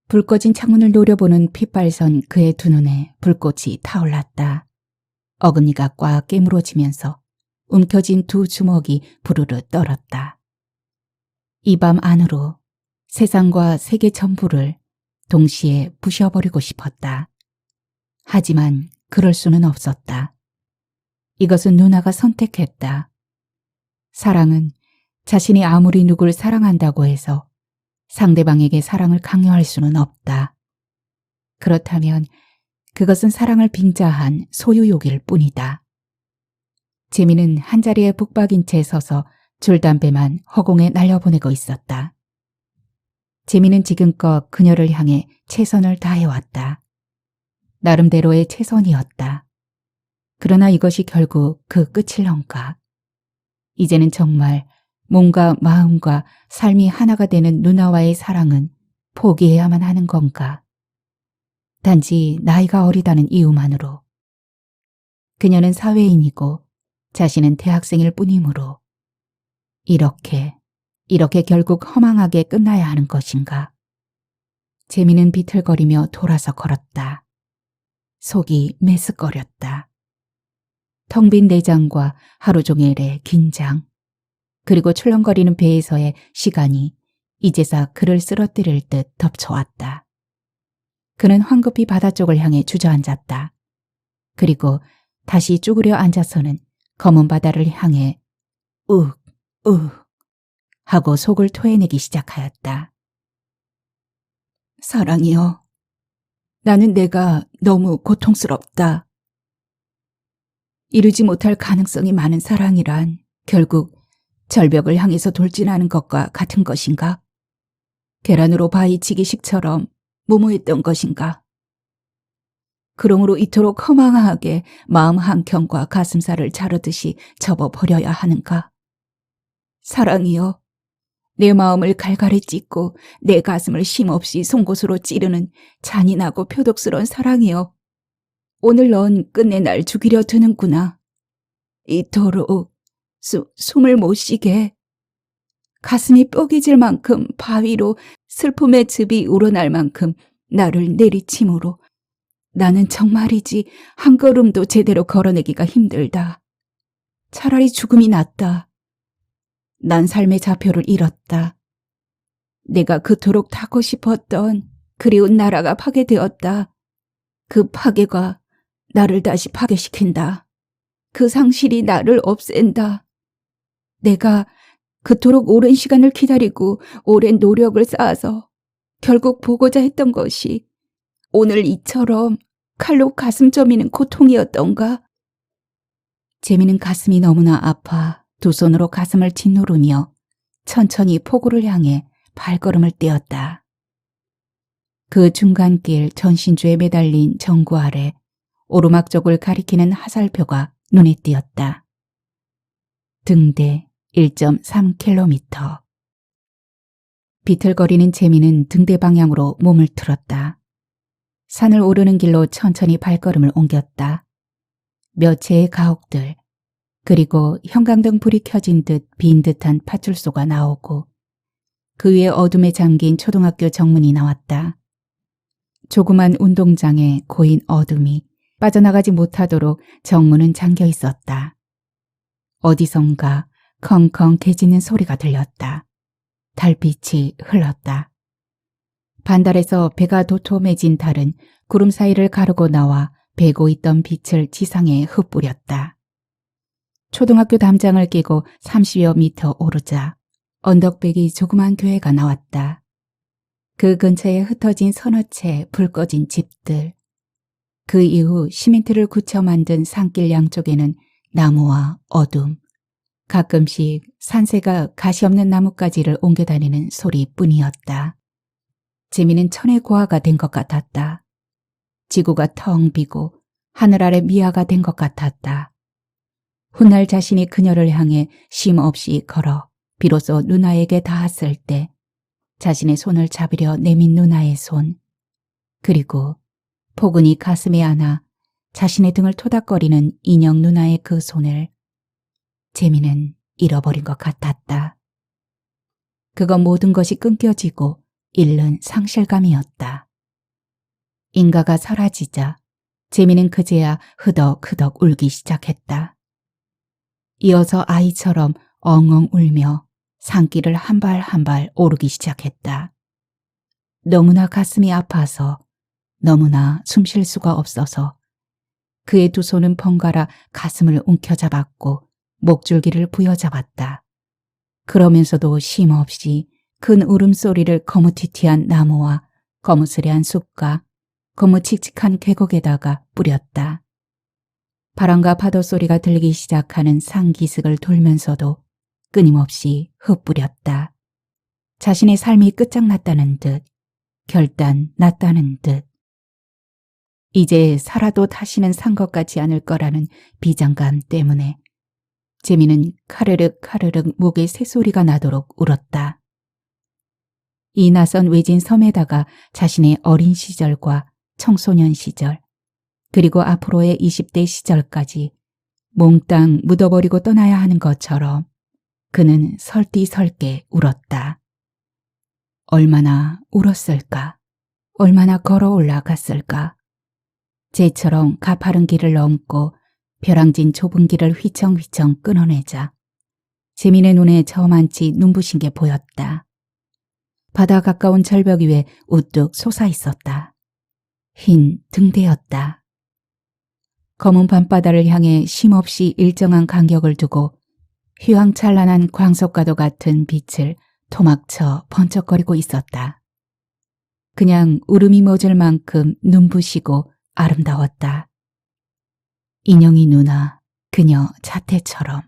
불 꺼진 창문을 노려보는 핏발선 그의 두 눈에 불꽃이 타올랐다. 어금니가 꽉 깨물어지면서 움켜진 두 주먹이 부르르 떨었다. 이 밤 안으로 세상과 세계 전부를 동시에 부셔버리고 싶었다. 하지만 그럴 수는 없었다. 이것은 누나가 선택했다. 사랑은 자신이 아무리 누굴 사랑한다고 해서 상대방에게 사랑을 강요할 수는 없다. 그렇다면 그것은 사랑을 빙자한 소유욕일 뿐이다. 재민은 한자리에 북박인 채 서서 줄담배만 허공에 날려보내고 있었다. 재민은 지금껏 그녀를 향해 최선을 다해왔다. 나름대로의 최선이었다. 그러나 이것이 결국 그 끝일런가. 이제는 정말 몸과 마음과 삶이 하나가 되는 누나와의 사랑은 포기해야만 하는 건가. 단지 나이가 어리다는 이유만으로. 그녀는 사회인이고 자신은 대학생일 뿐이므로 이렇게 결국 허망하게 끝나야 하는 것인가. 재민은 비틀거리며 돌아서 걸었다. 속이 메스꺼렸다. 텅 빈 내장과 하루 종일의 긴장, 그리고 출렁거리는 배에서의 시간이 이제서 그를 쓰러뜨릴 듯 덮쳐왔다. 그는 황급히 바다 쪽을 향해 주저앉았다. 그리고 다시 쭈그려 앉아서는 검은 바다를 향해 욱 하고 속을 토해내기 시작하였다. 사랑이여, 나는 내가 너무 고통스럽다. 이루지 못할 가능성이 많은 사랑이란 결국 절벽을 향해서 돌진하는 것과 같은 것인가? 계란으로 바위치기식처럼 무모했던 것인가? 그러므로 이토록 허망하게 마음 한켠과 가슴살을 자르듯이 접어버려야 하는가? 사랑이여, 내 마음을 갈갈이 찢고 내 가슴을 쉼없이 송곳으로 찌르는 잔인하고 표독스러운 사랑이여, 오늘 넌 끝내 날 죽이려 드는구나. 이토록 숨을 못 쉬게. 가슴이 뻐개질 만큼 바위로 슬픔의 즙이 우러날 만큼 나를 내리침으로 나는 정말이지 한 걸음도 제대로 걸어내기가 힘들다. 차라리 죽음이 낫다. 난 삶의 좌표를 잃었다. 내가 그토록 타고 싶었던 그리운 나라가 파괴되었다. 그 파괴가 나를 다시 파괴시킨다. 그 상실이 나를 없앤다. 내가 그토록 오랜 시간을 기다리고 오랜 노력을 쌓아서 결국 보고자 했던 것이 오늘 이처럼 칼로 가슴 저미는 고통이었던가? 재민은 가슴이 너무나 아파 두 손으로 가슴을 짓누르며 천천히 포구를 향해 발걸음을 떼었다. 그 중간길 전신주에 매달린 전구 아래 오르막 쪽을 가리키는 화살표가 눈에 띄었다. 등대 1.3km. 비틀거리는 재민은 등대 방향으로 몸을 틀었다. 산을 오르는 길로 천천히 발걸음을 옮겼다. 몇 채의 가옥들, 그리고 형광등 불이 켜진 듯 빈 듯한 파출소가 나오고 그 위에 어둠에 잠긴 초등학교 정문이 나왔다. 조그만 운동장에 고인 어둠이 빠져나가지 못하도록 정문은 잠겨 있었다. 어디선가 컹컹 개짖는 소리가 들렸다. 달빛이 흘렀다. 반달에서 배가 도톰해진 달은 구름 사이를 가르고 나와 배고 있던 빛을 지상에 흩뿌렸다. 초등학교 담장을 끼고 30여 미터 오르자 언덕배기 조그만 교회가 나왔다. 그 근처에 흩어진 서너 채 불 꺼진 집들. 그 이후 시멘트를 굳혀 만든 산길 양쪽에는 나무와 어둠, 가끔씩 산새가 가시 없는 나뭇가지를 옮겨다니는 소리뿐이었다. 재미는 천의 고아가 된 것 같았다. 지구가 텅 비고 하늘 아래 미아가 된 것 같았다. 훗날 자신이 그녀를 향해 쉼 없이 걸어 비로소 누나에게 닿았을 때 자신의 손을 잡으려 내민 누나의 손, 그리고 포근히 가슴에 안아 자신의 등을 토닥거리는 인형 누나의 그 손을 재미는 잃어버린 것 같았다. 그거 모든 것이 끊겨지고 잃는 상실감이었다. 인가가 사라지자 재미는 그제야 흐덕흐덕 울기 시작했다. 이어서 아이처럼 엉엉 울며 산길을 한 발 한 발 오르기 시작했다. 너무나 가슴이 아파서, 너무나 숨 쉴 수가 없어서 그의 두 손은 번갈아 가슴을 움켜잡았고 목줄기를 부여잡았다. 그러면서도 쉼없이 큰 울음소리를 거무튀튀한 나무와 거무스레한 숲과 거무칙칙한 계곡에다가 뿌렸다. 바람과 파도 소리가 들리기 시작하는 산기슭을 돌면서도 끊임없이 흩뿌렸다. 자신의 삶이 끝장났다는 듯, 결단 났다는 듯. 이제 살아도 다시는 산 것 같지 않을 거라는 비장감 때문에 재미는 카르륵 카르륵 목에 새소리가 나도록 울었다. 이 낯선 외진 섬에다가 자신의 어린 시절과 청소년 시절, 그리고 앞으로의 20대 시절까지 몽땅 묻어버리고 떠나야 하는 것처럼 그는 설디설게 울었다. 얼마나 울었을까? 얼마나 걸어 올라갔을까? 쟤처럼 가파른 길을 넘고 벼랑진 좁은 길을 휘청휘청 끊어내자 재민의 눈에 저만치 눈부신 게 보였다. 바다 가까운 절벽 위에 우뚝 솟아 있었다. 흰 등대였다. 검은 밤바다를 향해 쉼없이 일정한 간격을 두고 휘황찬란한 광석과도 같은 빛을 토막쳐 번쩍거리고 있었다. 그냥 울음이 멎을 만큼 눈부시고 아름다웠다. 인형이 누나, 그녀 자태처럼.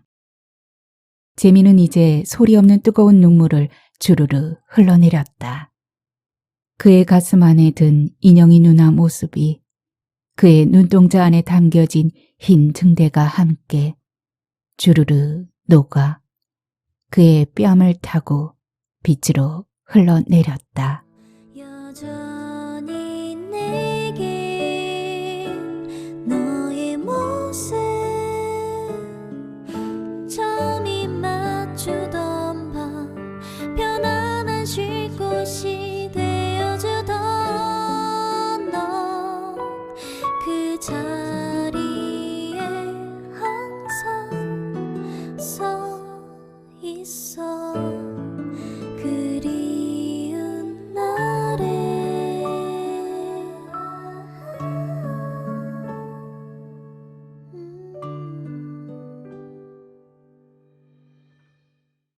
재미는 이제 소리 없는 뜨거운 눈물을 주르르 흘러내렸다. 그의 가슴 안에 든 인형이 누나 모습이 그의 눈동자 안에 담겨진 흰 등대가 함께 주르르 녹아 그의 뺨을 타고 빛으로 흘러내렸다.